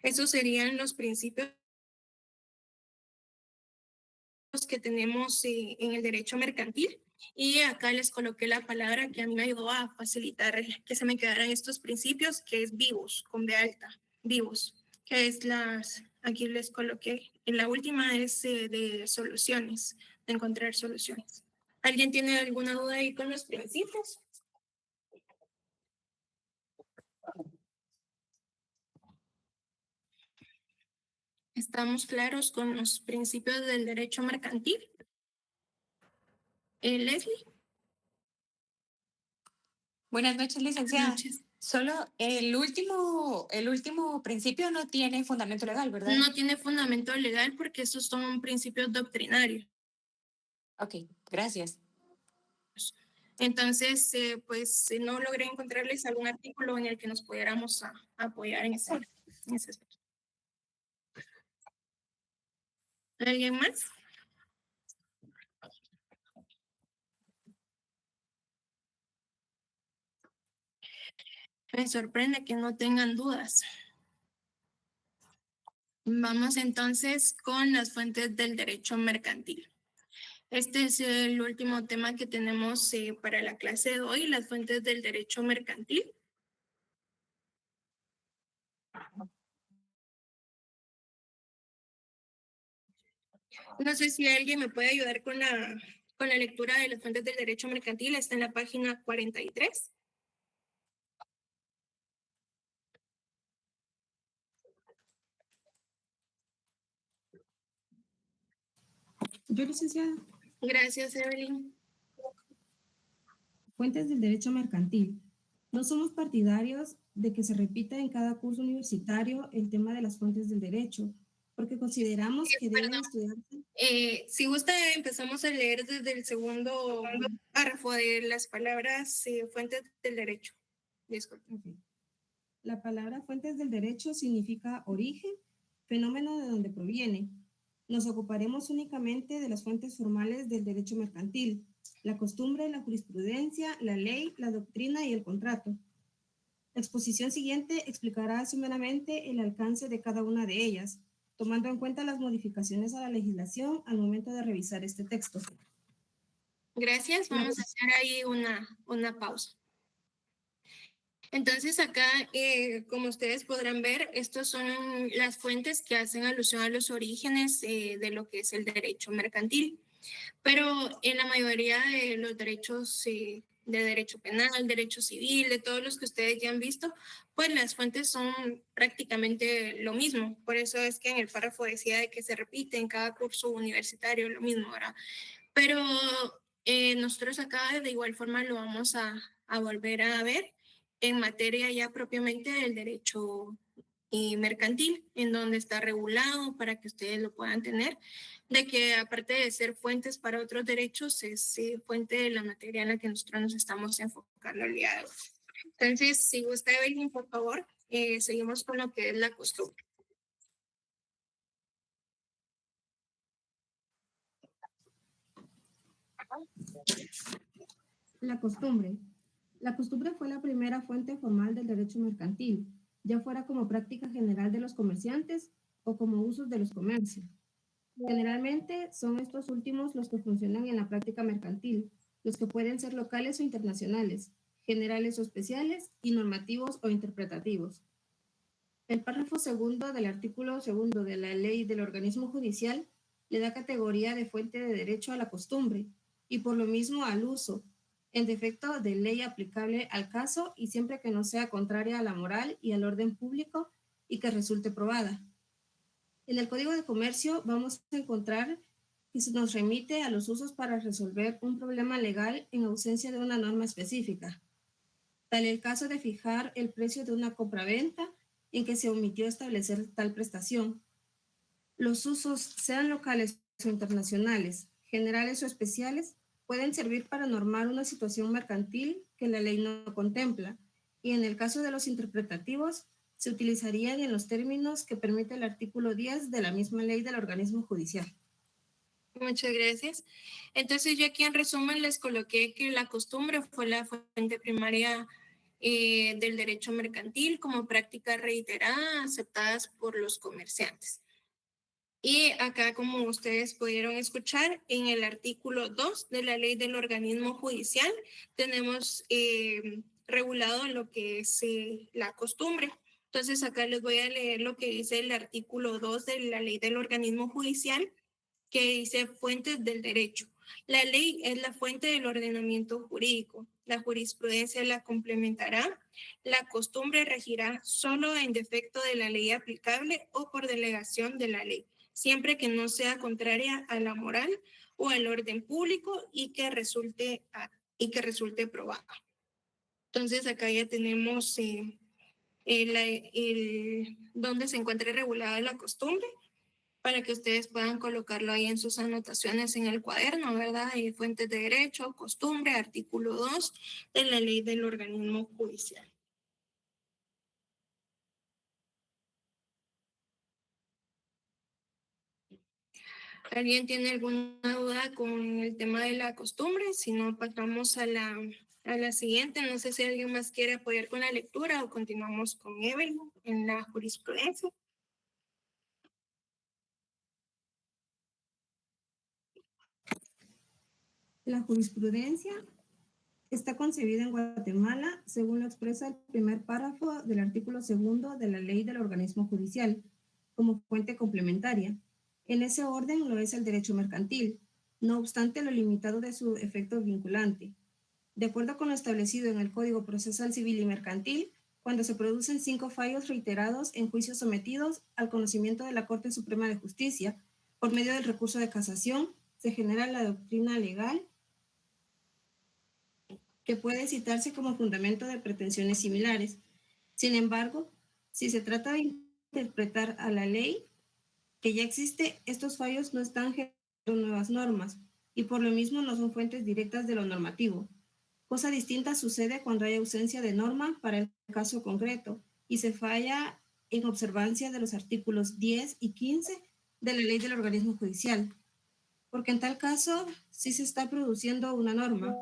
Esos serían los principios que tenemos en el derecho mercantil y acá les coloqué la palabra que a mí me ayudó a facilitar que se me quedaran estos principios, que es vivos, con B alta, vivos, que es aquí les coloqué, la última es de soluciones, de encontrar soluciones. ¿Alguien tiene alguna duda ahí con los principios? ¿Estamos claros con los principios del derecho mercantil? Leslie. Buenas noches, licenciada. Buenas noches. Solo el último principio no tiene fundamento legal, ¿verdad? No tiene fundamento legal porque esos son principios doctrinarios. Ok, gracias. Entonces, pues no logré encontrarles algún artículo en el que nos pudiéramos apoyar en ese aspecto. ¿Alguien más? Me sorprende que no tengan dudas. Vamos entonces con las fuentes del derecho mercantil. Este es el último tema que tenemos para la clase de hoy, las fuentes del derecho mercantil. No sé si alguien me puede ayudar con la lectura de las fuentes del derecho mercantil. Está en la página 43. Yo, licenciada. Gracias, Evelyn. Fuentes del derecho mercantil. No somos partidarios de que se repita en cada curso universitario el tema de las fuentes del derecho, porque consideramos que deben estudiarse. Si gusta, empezamos a leer desde el segundo párrafo de las palabras fuentes del derecho. Disculpe. Okay. La palabra fuentes del derecho significa origen, fenómeno de donde proviene. Nos ocuparemos únicamente de las fuentes formales del derecho mercantil, la costumbre, la jurisprudencia, la ley, la doctrina y el contrato. La exposición siguiente explicará someramente el alcance de cada una de ellas, tomando en cuenta las modificaciones a la legislación al momento de revisar este texto. Gracias, vamos a hacer ahí una pausa. Entonces acá, como ustedes podrán ver, estas son las fuentes que hacen alusión a los orígenes de lo que es el derecho mercantil. Pero en la mayoría de los derechos de derecho penal, derecho civil, de todos los que ustedes ya han visto, pues las fuentes son prácticamente lo mismo. Por eso es que en el párrafo decía de que se repite en cada curso universitario lo mismo, ¿verdad? Pero nosotros acá de igual forma lo vamos a volver a ver en materia ya propiamente del derecho mercantil, en donde está regulado para que ustedes lo puedan tener, de que aparte de ser fuentes para otros derechos, es fuente de la materia en la que nosotros nos estamos enfocando el día de hoy. Entonces, si gusta, Evelyn, por favor, seguimos con lo que es la costumbre. La costumbre. La costumbre fue la primera fuente formal del derecho mercantil, ya fuera como práctica general de los comerciantes o como usos de los comercios. Generalmente son estos últimos los que funcionan en la práctica mercantil, los que pueden ser locales o internacionales, generales o especiales y normativos o interpretativos. El párrafo segundo del artículo segundo de la ley del organismo judicial le da categoría de fuente de derecho a la costumbre y por lo mismo al uso, en defecto de ley aplicable al caso y siempre que no sea contraria a la moral y al orden público y que resulte probada. En el Código de Comercio vamos a encontrar que se nos remite a los usos para resolver un problema legal en ausencia de una norma específica. Tal el caso de fijar el precio de una compraventa en que se omitió establecer tal prestación. Los usos, sean locales o internacionales, generales o especiales, pueden servir para normar una situación mercantil que la ley no contempla, y en el caso de los interpretativos, se utilizarían en los términos que permite el artículo 10 de la misma ley del organismo judicial. Muchas gracias. Entonces, yo aquí en resumen les coloqué que la costumbre fue la fuente primaria del derecho mercantil como práctica reiterada aceptadas por los comerciantes. Y acá, como ustedes pudieron escuchar, en el artículo 2 de la ley del organismo judicial tenemos regulado lo que es la costumbre. Entonces, acá les voy a leer lo que dice el artículo 2 de la ley del organismo judicial, que dice fuentes del derecho. La ley es la fuente del ordenamiento jurídico. La jurisprudencia la complementará. La costumbre regirá solo en defecto de la ley aplicable o por delegación de la ley, siempre que no sea contraria a la moral o al orden público y que resulte probada. Entonces, acá ya tenemos donde se encuentra regulada la costumbre, para que ustedes puedan colocarlo ahí en sus anotaciones en el cuaderno, ¿verdad? Y fuentes de derecho, costumbre, artículo 2 de la ley del organismo judicial. ¿Alguien tiene alguna duda con el tema de la costumbre? Si no, pasamos a la siguiente. No sé si alguien más quiere apoyar con la lectura o continuamos con Evelyn en la jurisprudencia. La jurisprudencia está concebida en Guatemala, según lo expresa el primer párrafo del artículo segundo de la ley del organismo judicial, como fuente complementaria. En ese orden lo es el derecho mercantil, no obstante lo limitado de su efecto vinculante. De acuerdo con lo establecido en el Código Procesal Civil y Mercantil, cuando se producen 5 fallos reiterados en juicios sometidos al conocimiento de la Corte Suprema de Justicia, por medio del recurso de casación, se genera la doctrina legal que puede citarse como fundamento de pretensiones similares. Sin embargo, si se trata de interpretar a la ley que ya existe, estos fallos no están generando nuevas normas y por lo mismo no son fuentes directas de lo normativo. Cosa distinta sucede cuando hay ausencia de norma para el caso concreto y se falla en observancia de los artículos 10 y 15 de la ley del organismo judicial, porque en tal caso sí se está produciendo una norma,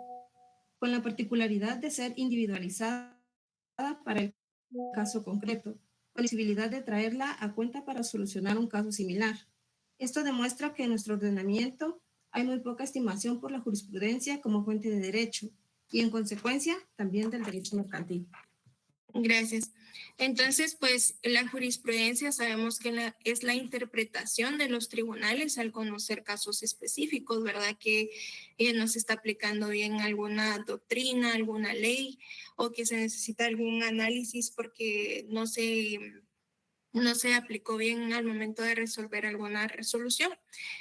con la particularidad de ser individualizada para el caso concreto, con la posibilidad de traerla a cuenta para solucionar un caso similar. Esto demuestra que en nuestro ordenamiento hay muy poca estimación por la jurisprudencia como fuente de derecho y en consecuencia también del derecho mercantil. Gracias. Entonces, pues la jurisprudencia sabemos que es la interpretación de los tribunales al conocer casos específicos, ¿verdad? Que no se está aplicando bien alguna doctrina, alguna ley, o que se necesita algún análisis porque no se aplicó bien al momento de resolver alguna resolución.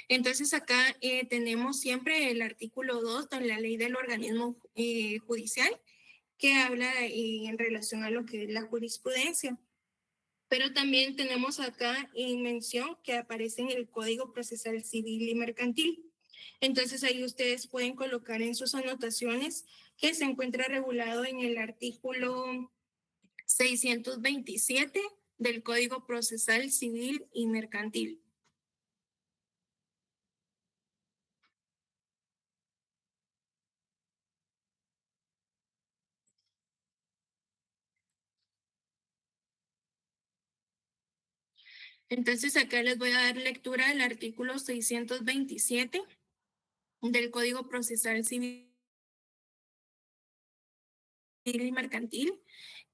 Entonces acá tenemos siempre el artículo 2 de la ley del organismo judicial, que habla en relación a lo que es la jurisprudencia. Pero también tenemos acá en mención que aparece en el Código Procesal Civil y Mercantil. Entonces ahí ustedes pueden colocar en sus anotaciones que se encuentra regulado en el artículo 627 del Código Procesal Civil y Mercantil. Entonces acá les voy a dar lectura al artículo 627 del Código Procesal Civil y Mercantil,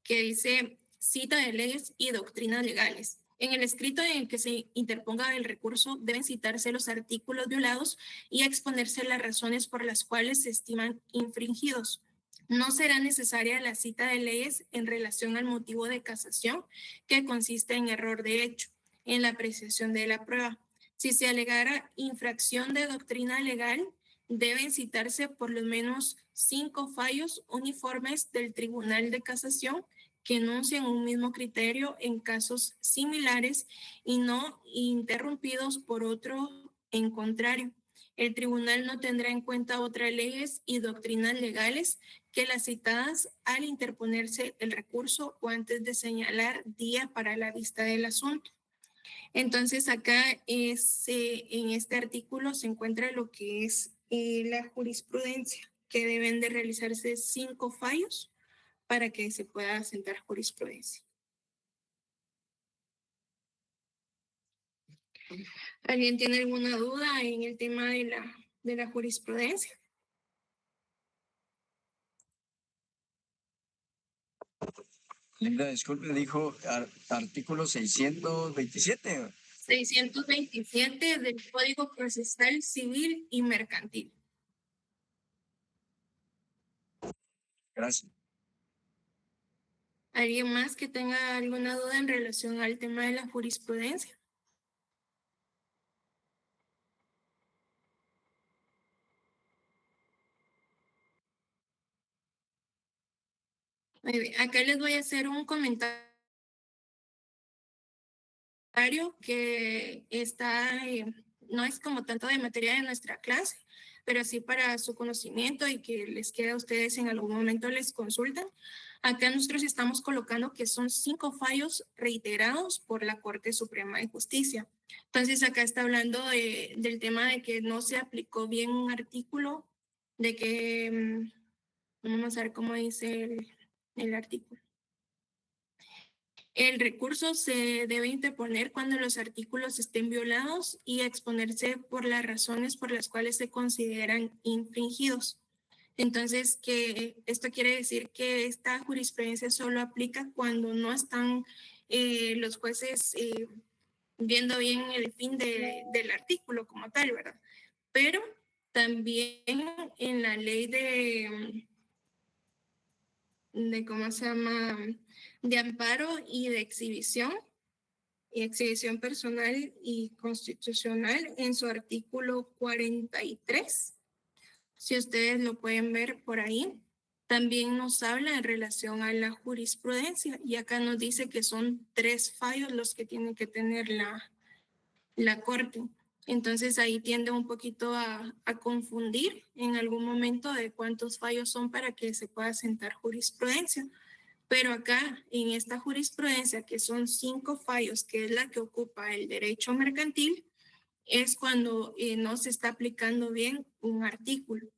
que dice cita de leyes y doctrinas legales. En el escrito en el que se interponga el recurso deben citarse los artículos violados y exponerse las razones por las cuales se estiman infringidos. No será necesaria la cita de leyes en relación al motivo de casación, que consiste en error de hecho en la apreciación de la prueba. Si se alegara infracción de doctrina legal, deben citarse por lo menos 5 fallos uniformes del Tribunal de Casación que enuncien un mismo criterio en casos similares y no interrumpidos por otro en contrario. El tribunal no tendrá en cuenta otras leyes y doctrinas legales que las citadas al interponerse el recurso o antes de señalar día para la vista del asunto. Entonces acá en este artículo se encuentra lo que es la jurisprudencia, que deben de realizarse 5 fallos para que se pueda asentar jurisprudencia. ¿Alguien tiene alguna duda en el tema de la jurisprudencia? Linda, disculpe, dijo artículo 627. 627 del Código Procesal Civil y Mercantil. Gracias. ¿Alguien más que tenga alguna duda en relación al tema de la jurisprudencia? Muy bien, acá les voy a hacer un comentario que está, no es como tanto de materia de nuestra clase, pero sí para su conocimiento y que les quede a ustedes en algún momento les consultan. Acá nosotros estamos colocando que son 5 fallos reiterados por la Corte Suprema de Justicia. Entonces acá está hablando del tema de que no se aplicó bien un artículo, de que, vamos a ver cómo dice el artículo. El recurso se debe interponer cuando los artículos estén violados y exponerse por las razones por las cuales se consideran infringidos. Entonces, que esto quiere decir que esta jurisprudencia solo aplica cuando no están los jueces viendo bien el fin del artículo como tal, ¿verdad? Pero también en la ley de ¿cómo se llama? De amparo y de exhibición personal y constitucional en su artículo 43. Si ustedes lo pueden ver por ahí, también nos habla en relación a la jurisprudencia y acá nos dice que son 3 fallos los que tiene que tener la Corte. Entonces ahí tiende un poquito a confundir en algún momento de cuántos fallos son para que se pueda sentar jurisprudencia. Pero acá, en esta jurisprudencia, que son 5 fallos, que es la que ocupa el derecho mercantil, es cuando no se está aplicando bien un artículo.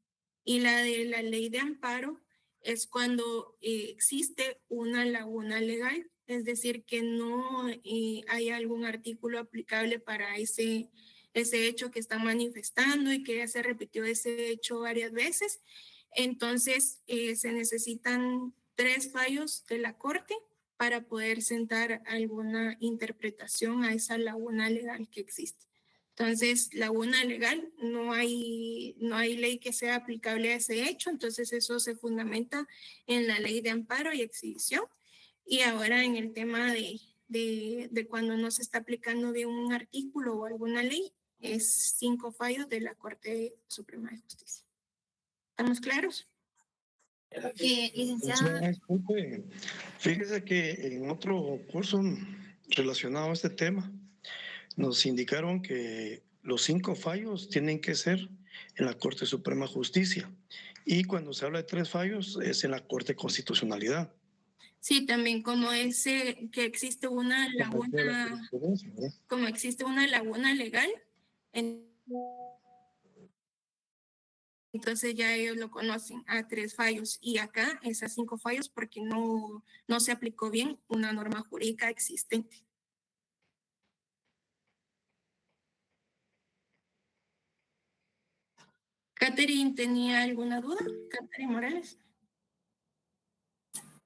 Y la de la ley de amparo es cuando existe una laguna legal, es decir, que no hay algún artículo aplicable para ese hecho que están manifestando y que ya se repitió ese hecho varias veces. Entonces, se necesitan 3 fallos de la Corte para poder sentar alguna interpretación a esa laguna legal que existe. Entonces, laguna legal, no hay ley que sea aplicable a ese hecho, entonces eso se fundamenta en la ley de amparo y exhibición. Y ahora en el tema de cuando no se está aplicando bien un artículo o alguna ley, es 5 fallos de la Corte Suprema de Justicia. ¿Estamos claros? Licenciada. Disculpe, fíjese que en otro curso relacionado a este tema, nos indicaron que los 5 fallos tienen que ser en la Corte Suprema de Justicia y cuando se habla de 3 fallos es en la Corte de Constitucionalidad. Sí, también como que existe una laguna, como existe una laguna legal, entonces ya ellos lo conocen a 3 fallos y acá es a 5 fallos porque no se aplicó bien una norma jurídica existente. Catherine, ¿tenía alguna duda? Catherine Morales.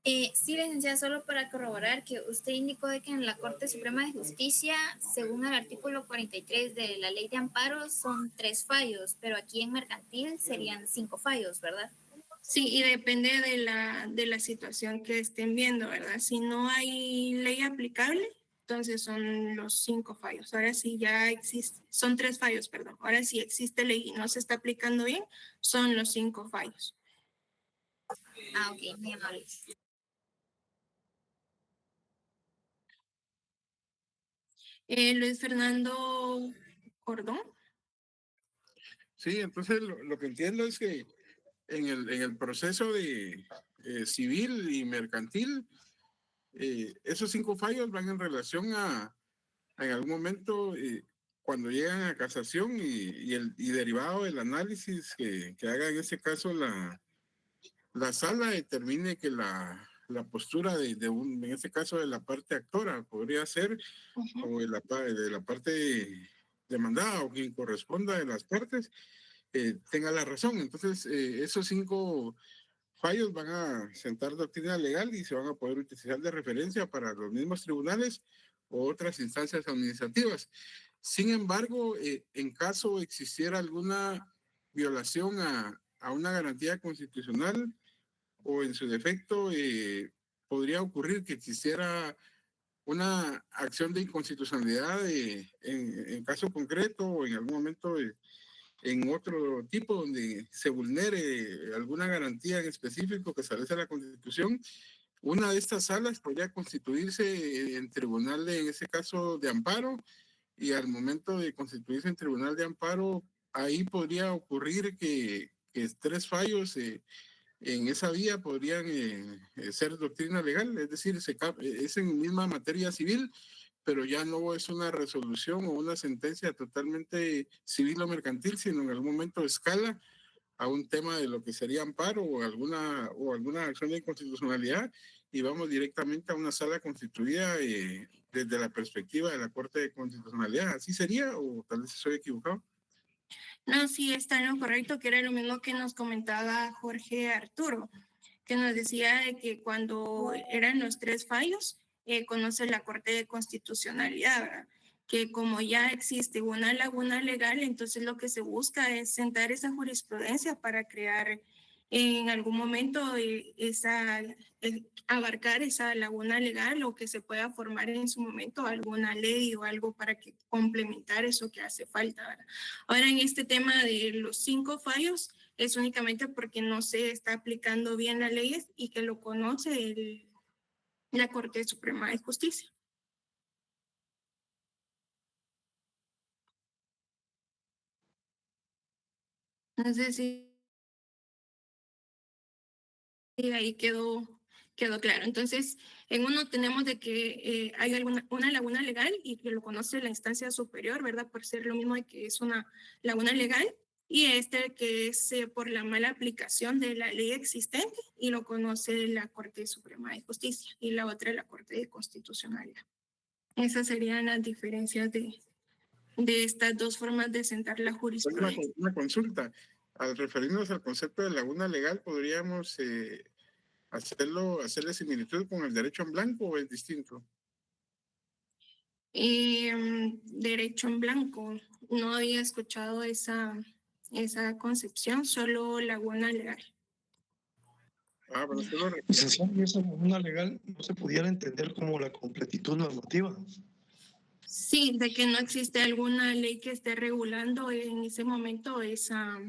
Sí, licenciada, solo para corroborar que usted indicó de que en la Corte Suprema de Justicia, según el artículo 43 de la Ley de Amparo, son 3 fallos, pero aquí en mercantil serían 5 fallos, ¿verdad? Sí, y depende de la situación que estén viendo, ¿verdad? Si no hay ley aplicable, entonces son los 5 fallos. Ahora sí ya existe, son 3 fallos, perdón. Ahora sí existe ley y no se está aplicando bien, son los 5 fallos. Ah, ok, muy amable. Luis Fernando Cordón. Sí, entonces lo que entiendo es que en el proceso de civil y mercantil, esos 5 fallos van en relación a en algún momento cuando llegan a casación y derivado del análisis que haga en ese caso la sala determine que la postura en este caso de la parte actora podría ser o de la parte demandada o quien corresponda de las partes tenga la razón. Entonces, esos 5 fallos van a sentar doctrina legal y se van a poder utilizar de referencia para los mismos tribunales o otras instancias administrativas. Sin embargo, en caso existiera alguna violación a una garantía constitucional o en su defecto podría ocurrir que existiera una acción de inconstitucionalidad en caso concreto o en algún momento en otro tipo donde se vulnere alguna garantía en específico que establece la Constitución, una de estas salas podría constituirse en tribunal, en ese caso, de amparo, y al momento de constituirse en tribunal de amparo, ahí podría ocurrir que 3 fallos en esa vía podrían ser doctrina legal, es decir, es en misma materia civil, pero ya no es una resolución o una sentencia totalmente civil o mercantil, sino en algún momento escala a un tema de lo que sería amparo o alguna acción de inconstitucionalidad y vamos directamente a una sala constituida desde la perspectiva de la Corte de Constitucionalidad. ¿Así sería o tal vez estoy equivocado? No, sí, está en lo correcto, que era lo mismo que nos comentaba Jorge Arturo, que nos decía de que cuando eran los 3 fallos, conoce la Corte de Constitucionalidad, ¿verdad? Que como ya existe una laguna legal, entonces lo que se busca es sentar esa jurisprudencia para crear en algún momento abarcar esa laguna legal o que se pueda formar en su momento alguna ley o algo para que complementar eso que hace falta, ¿verdad? Ahora en este tema de los 5 fallos es únicamente porque no se está aplicando bien las leyes y que lo conoce la Corte Suprema de Justicia. No sé si ahí quedó Quedó claro. Entonces, en uno tenemos de que hay una laguna legal y que lo conoce la instancia superior, ¿verdad? Por ser lo mismo de que es una laguna legal. Y este que es por la mala aplicación de la ley existente y lo conoce la Corte Suprema de Justicia y la otra la Corte de Constitucionalidad. Esas serían las diferencias de estas dos formas de sentar la jurisprudencia. Una consulta. Al referirnos al concepto de laguna legal, ¿podríamos hacerle similitud con el derecho en blanco o es distinto? Derecho en blanco. No había escuchado esa concepción, solo laguna legal. Pero solo... Licenciado, esa laguna legal no se pudiera entender como la completitud normativa. Sí, de que no existe alguna ley que esté regulando en ese momento esa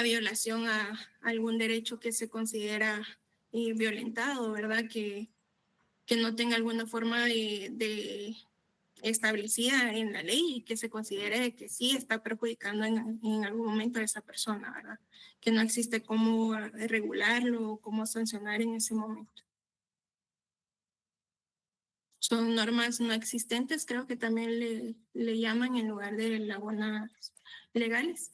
violación a algún derecho que se considera violentado, ¿verdad? Que no tenga alguna forma de establecida en la ley y que se considere que sí está perjudicando en algún momento a esa persona, ¿verdad? Que no existe cómo regularlo o cómo sancionar en ese momento. Son normas no existentes, creo que también le llaman en lugar de lagunas legales.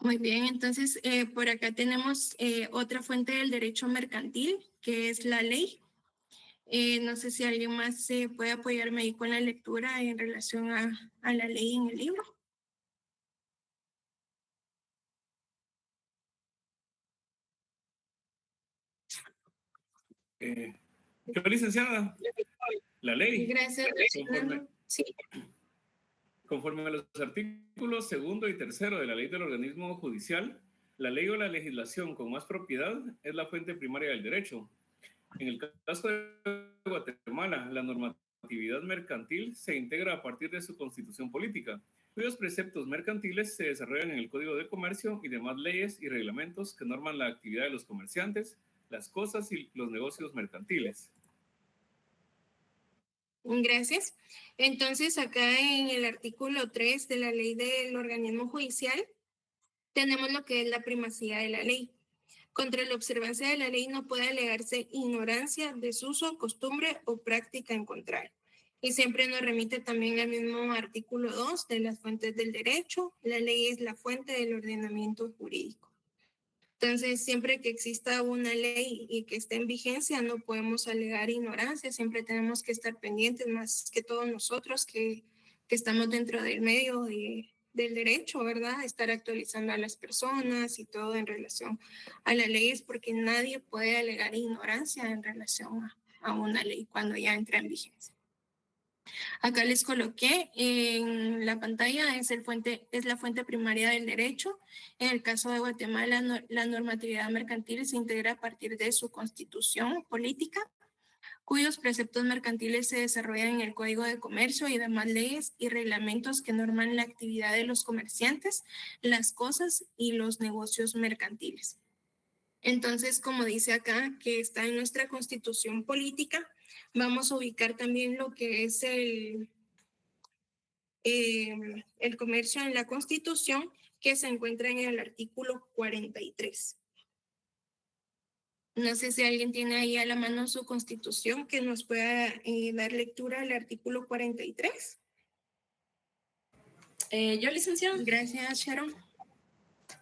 Muy bien, entonces por acá tenemos otra fuente del derecho mercantil, que es la ley. No sé si alguien más puede apoyarme ahí con la lectura en relación a la ley en el libro. Yo, licenciada, la ley. Gracias. Conforme a los artículos 2 y 3 de la ley del organismo judicial, la ley o la legislación con más propiedad es la fuente primaria del derecho. En el caso de Guatemala, la normatividad mercantil se integra a partir de su constitución política, cuyos preceptos mercantiles se desarrollan en el Código de Comercio y demás leyes y reglamentos que norman la actividad de los comerciantes, las cosas y los negocios mercantiles. Gracias. Entonces, acá en el artículo 3 de la ley del organismo judicial, tenemos lo que es la primacía de la ley. Contra la observancia de la ley no puede alegarse ignorancia, desuso, costumbre o práctica en contrario. Y siempre nos remite también al mismo artículo 2 de las fuentes del derecho. La ley es la fuente del ordenamiento jurídico. Entonces, siempre que exista una ley y que esté en vigencia, no podemos alegar ignorancia, siempre tenemos que estar pendientes, más que todos nosotros que estamos dentro del medio del derecho, ¿verdad? Estar actualizando a las personas y todo en relación a las leyes, porque nadie puede alegar ignorancia en relación a una ley cuando ya entra en vigencia. Acá les coloqué en la pantalla, es la fuente primaria del derecho. En el caso de Guatemala, la normatividad mercantil se integra a partir de su constitución política, cuyos preceptos mercantiles se desarrollan en el Código de Comercio y demás leyes y reglamentos que norman la actividad de los comerciantes, las cosas y los negocios mercantiles. Entonces, como dice acá, que está en nuestra constitución política, vamos a ubicar también lo que es el comercio en la Constitución, que se encuentra en el artículo 43. No sé si alguien tiene ahí a la mano su Constitución que nos pueda dar lectura al artículo 43. Yo, licenciado. Gracias, Sharon.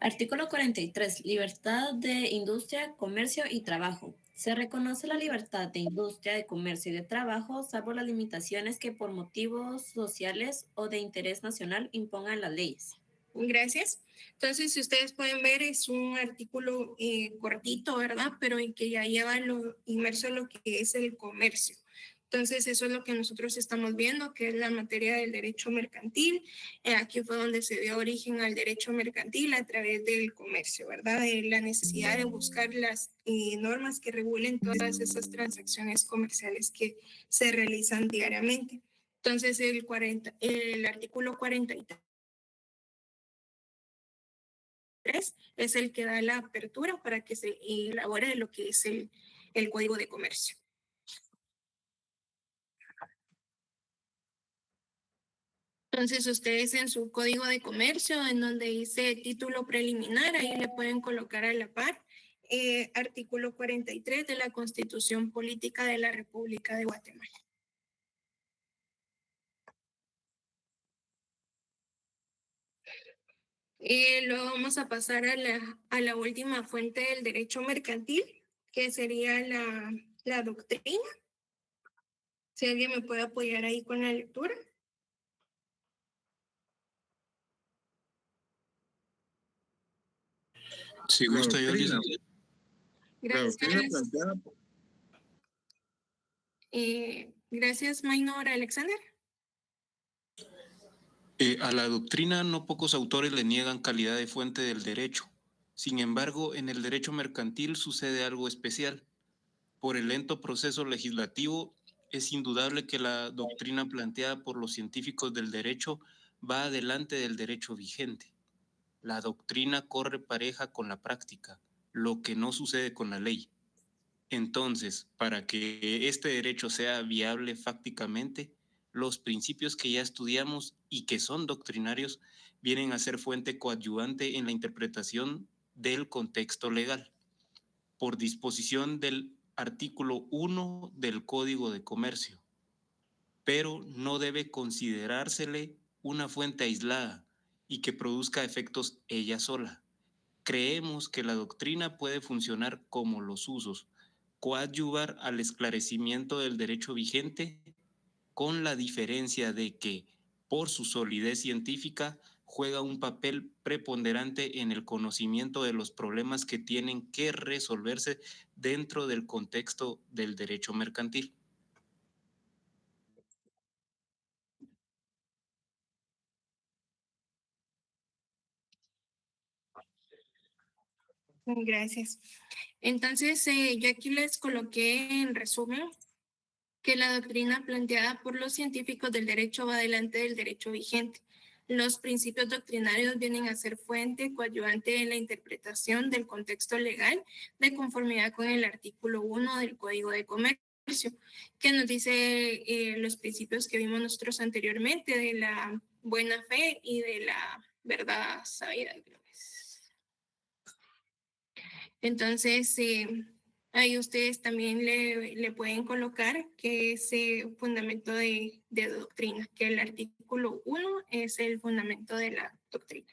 Artículo 43. Libertad de industria, comercio y trabajo. Se reconoce la libertad de industria, de comercio y de trabajo, salvo las limitaciones que por motivos sociales o de interés nacional impongan las leyes. Gracias. Entonces, si ustedes pueden ver, es un artículo cortito, ¿verdad? Pero en que ya lleva inmerso lo que es el comercio. Entonces, eso es lo que nosotros estamos viendo, que es la materia del derecho mercantil. Aquí fue donde se dio origen al derecho mercantil a través del comercio, ¿verdad? De la necesidad de buscar las normas que regulen todas esas transacciones comerciales que se realizan diariamente. Entonces, el artículo 43 es el que da la apertura para que se elabore lo que es el Código de Comercio. Entonces ustedes en su código de comercio, en donde dice título preliminar, ahí le pueden colocar a la par artículo 43 de la Constitución Política de la República de Guatemala. Luego vamos a pasar a la última fuente del derecho mercantil, que sería la doctrina. Si alguien me puede apoyar ahí con la lectura. Si gusta, yo doctrina. La doctrina Gracias. planteada Gracias, Maynor Alexander. A la doctrina no pocos autores le niegan calidad de fuente del derecho. Sin embargo, en el derecho mercantil sucede algo especial. Por el lento proceso legislativo, es indudable que la doctrina planteada por los científicos del derecho va adelante del derecho vigente. La doctrina corre pareja con la práctica, lo que no sucede con la ley. Entonces, para que este derecho sea viable fácticamente, los principios que ya estudiamos y que son doctrinarios vienen a ser fuente coadyuvante en la interpretación del contexto legal. Por disposición del artículo 1 del Código de Comercio, pero no debe considerársele una fuente aislada y que produzca efectos ella sola. Creemos que la doctrina puede funcionar como los usos, coadyuvar al esclarecimiento del derecho vigente, con la diferencia de que, por su solidez científica, juega un papel preponderante en el conocimiento de los problemas que tienen que resolverse dentro del contexto del derecho mercantil. Gracias. Entonces, yo aquí les coloqué en resumen que la doctrina planteada por los científicos del derecho va delante del derecho vigente. Los principios doctrinarios vienen a ser fuente coadyuvante en la interpretación del contexto legal de conformidad con el artículo 1 del Código de Comercio, que nos dice los principios que vimos nosotros anteriormente de la buena fe y de la verdad sabida. Entonces, ahí ustedes también le pueden colocar que ese fundamento de doctrina, que el artículo 1 es el fundamento de la doctrina.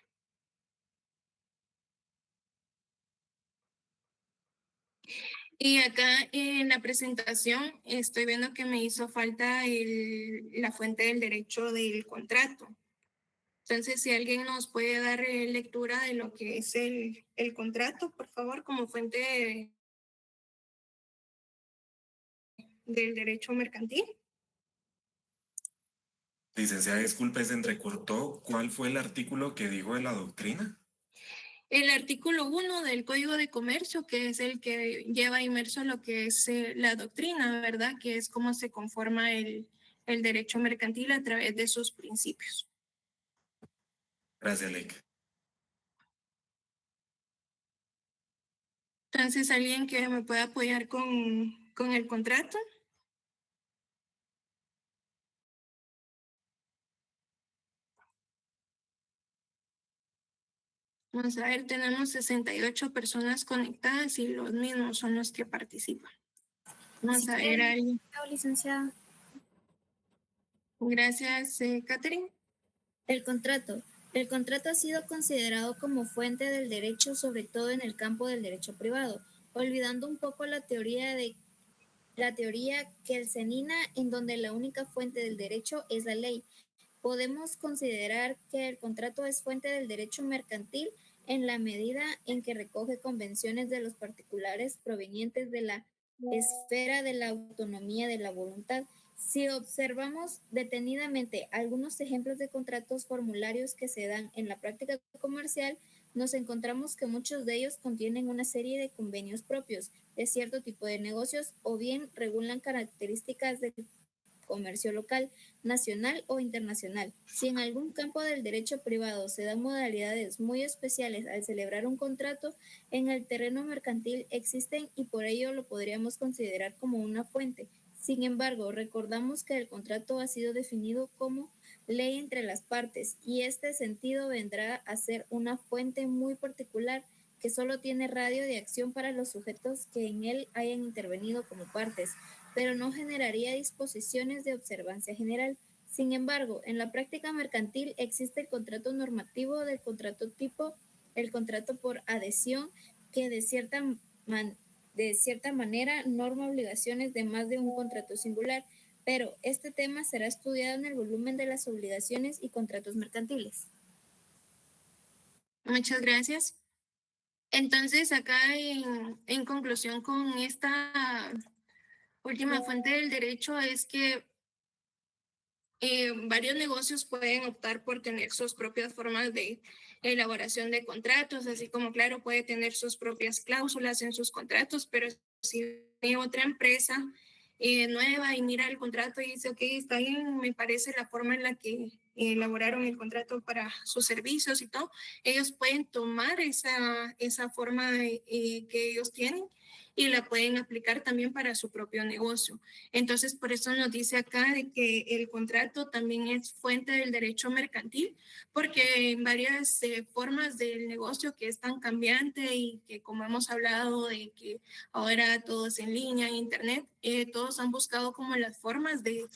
Y acá en la presentación estoy viendo que me hizo falta la fuente del derecho del contrato. Entonces, si alguien nos puede dar lectura de lo que es el contrato, por favor, como fuente del derecho mercantil. Licenciada, disculpe, se entrecortó. ¿Cuál fue el artículo que dijo de la doctrina? El artículo 1 del Código de Comercio, que es el que lleva inmerso lo que es la doctrina, ¿verdad? Que es cómo se conforma el derecho mercantil a través de sus principios. Gracias, Lake. Entonces, ¿alguien que me pueda apoyar con el contrato? Vamos a ver, tenemos 68 personas conectadas y los mismos son los que participan. Vamos a ver a alguien. Licenciada. Gracias, Catherine. El contrato. El contrato ha sido considerado como fuente del derecho, sobre todo en el campo del derecho privado, olvidando un poco la teoría kelseniana, en donde la única fuente del derecho es la ley. Podemos considerar que el contrato es fuente del derecho mercantil en la medida en que recoge convenciones de los particulares provenientes de la esfera de la autonomía de la voluntad. Si observamos detenidamente algunos ejemplos de contratos formularios que se dan en la práctica comercial, nos encontramos que muchos de ellos contienen una serie de convenios propios de cierto tipo de negocios o bien regulan características del comercio local, nacional o internacional. Si en algún campo del derecho privado se dan modalidades muy especiales al celebrar un contrato, en el terreno mercantil existen y por ello lo podríamos considerar como una fuente. Sin embargo, recordamos que el contrato ha sido definido como ley entre las partes y este sentido vendrá a ser una fuente muy particular que solo tiene radio de acción para los sujetos que en él hayan intervenido como partes, pero no generaría disposiciones de observancia general. Sin embargo, en la práctica mercantil existe el contrato normativo del contrato tipo, el contrato por adhesión, que de cierta manera norma obligaciones de más de un contrato singular, pero este tema será estudiado en el volumen de las obligaciones y contratos mercantiles. Muchas gracias. Entonces, acá en conclusión con esta última fuente del derecho es que varios negocios pueden optar por tener sus propias formas de elaboración de contratos, así como, claro, puede tener sus propias cláusulas en sus contratos, pero si hay otra empresa nueva y mira el contrato y dice, ok, está bien, me parece la forma en la que elaboraron el contrato para sus servicios y todo, ellos pueden tomar esa forma que ellos tienen y la pueden aplicar también para su propio negocio. Entonces, por eso nos dice acá de que el contrato también es fuente del derecho mercantil, porque en varias formas del negocio que es tan cambiante y que como hemos hablado de que ahora todo es en línea, en internet, todos han buscado como las formas de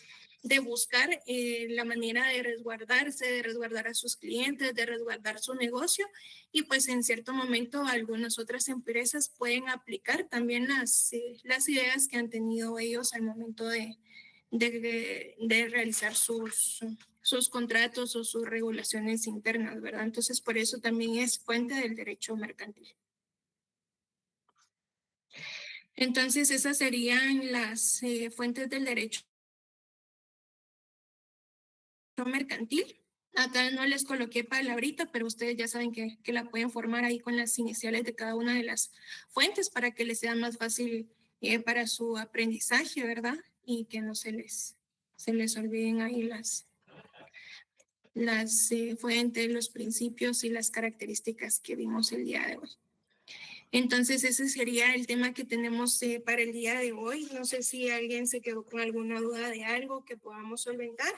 buscar la manera de resguardarse, de resguardar a sus clientes, de resguardar su negocio y pues en cierto momento algunas otras empresas pueden aplicar también las ideas que han tenido ellos al momento de realizar sus contratos o sus regulaciones internas, ¿verdad? Entonces por eso también es fuente del derecho mercantil. Entonces esas serían las fuentes del derecho mercantil. Acá no les coloqué palabrita, pero ustedes ya saben que la pueden formar ahí con las iniciales de cada una de las fuentes para que les sea más fácil para su aprendizaje, ¿verdad? Y que no se les olviden ahí las fuentes, los principios y las características que vimos el día de hoy. Entonces, ese sería el tema que tenemos para el día de hoy. No sé si alguien se quedó con alguna duda de algo que podamos solventar.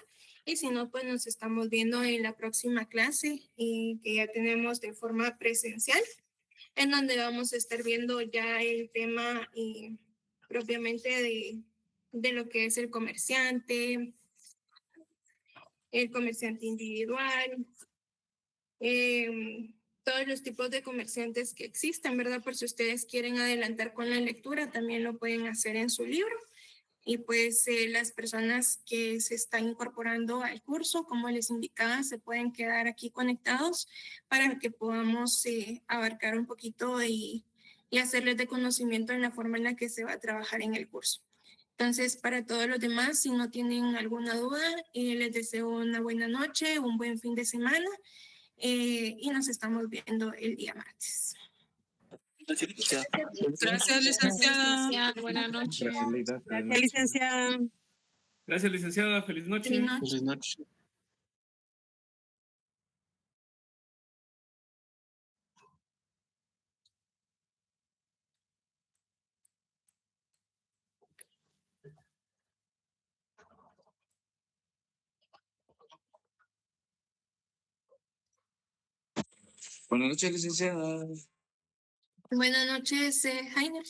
Y si no, pues nos estamos viendo en la próxima clase que ya tenemos de forma presencial, en donde vamos a estar viendo ya el tema propiamente de lo que es el comerciante individual, todos los tipos de comerciantes que existen, ¿verdad? Por si ustedes quieren adelantar con la lectura, también lo pueden hacer en su libro. Y pues las personas que se están incorporando al curso, como les indicaba, se pueden quedar aquí conectados para que podamos abarcar un poquito y hacerles de conocimiento en la forma en la que se va a trabajar en el curso. Entonces, para todos los demás, si no tienen alguna duda, les deseo una buena noche, un buen fin de semana y nos estamos viendo el día martes. Gracias, licenciada. Buenas noches. Gracias, licenciada. Gracias, licenciada. Feliz noche. Feliz noche. Buenas noches, licenciada. Buenas noches, Jaime.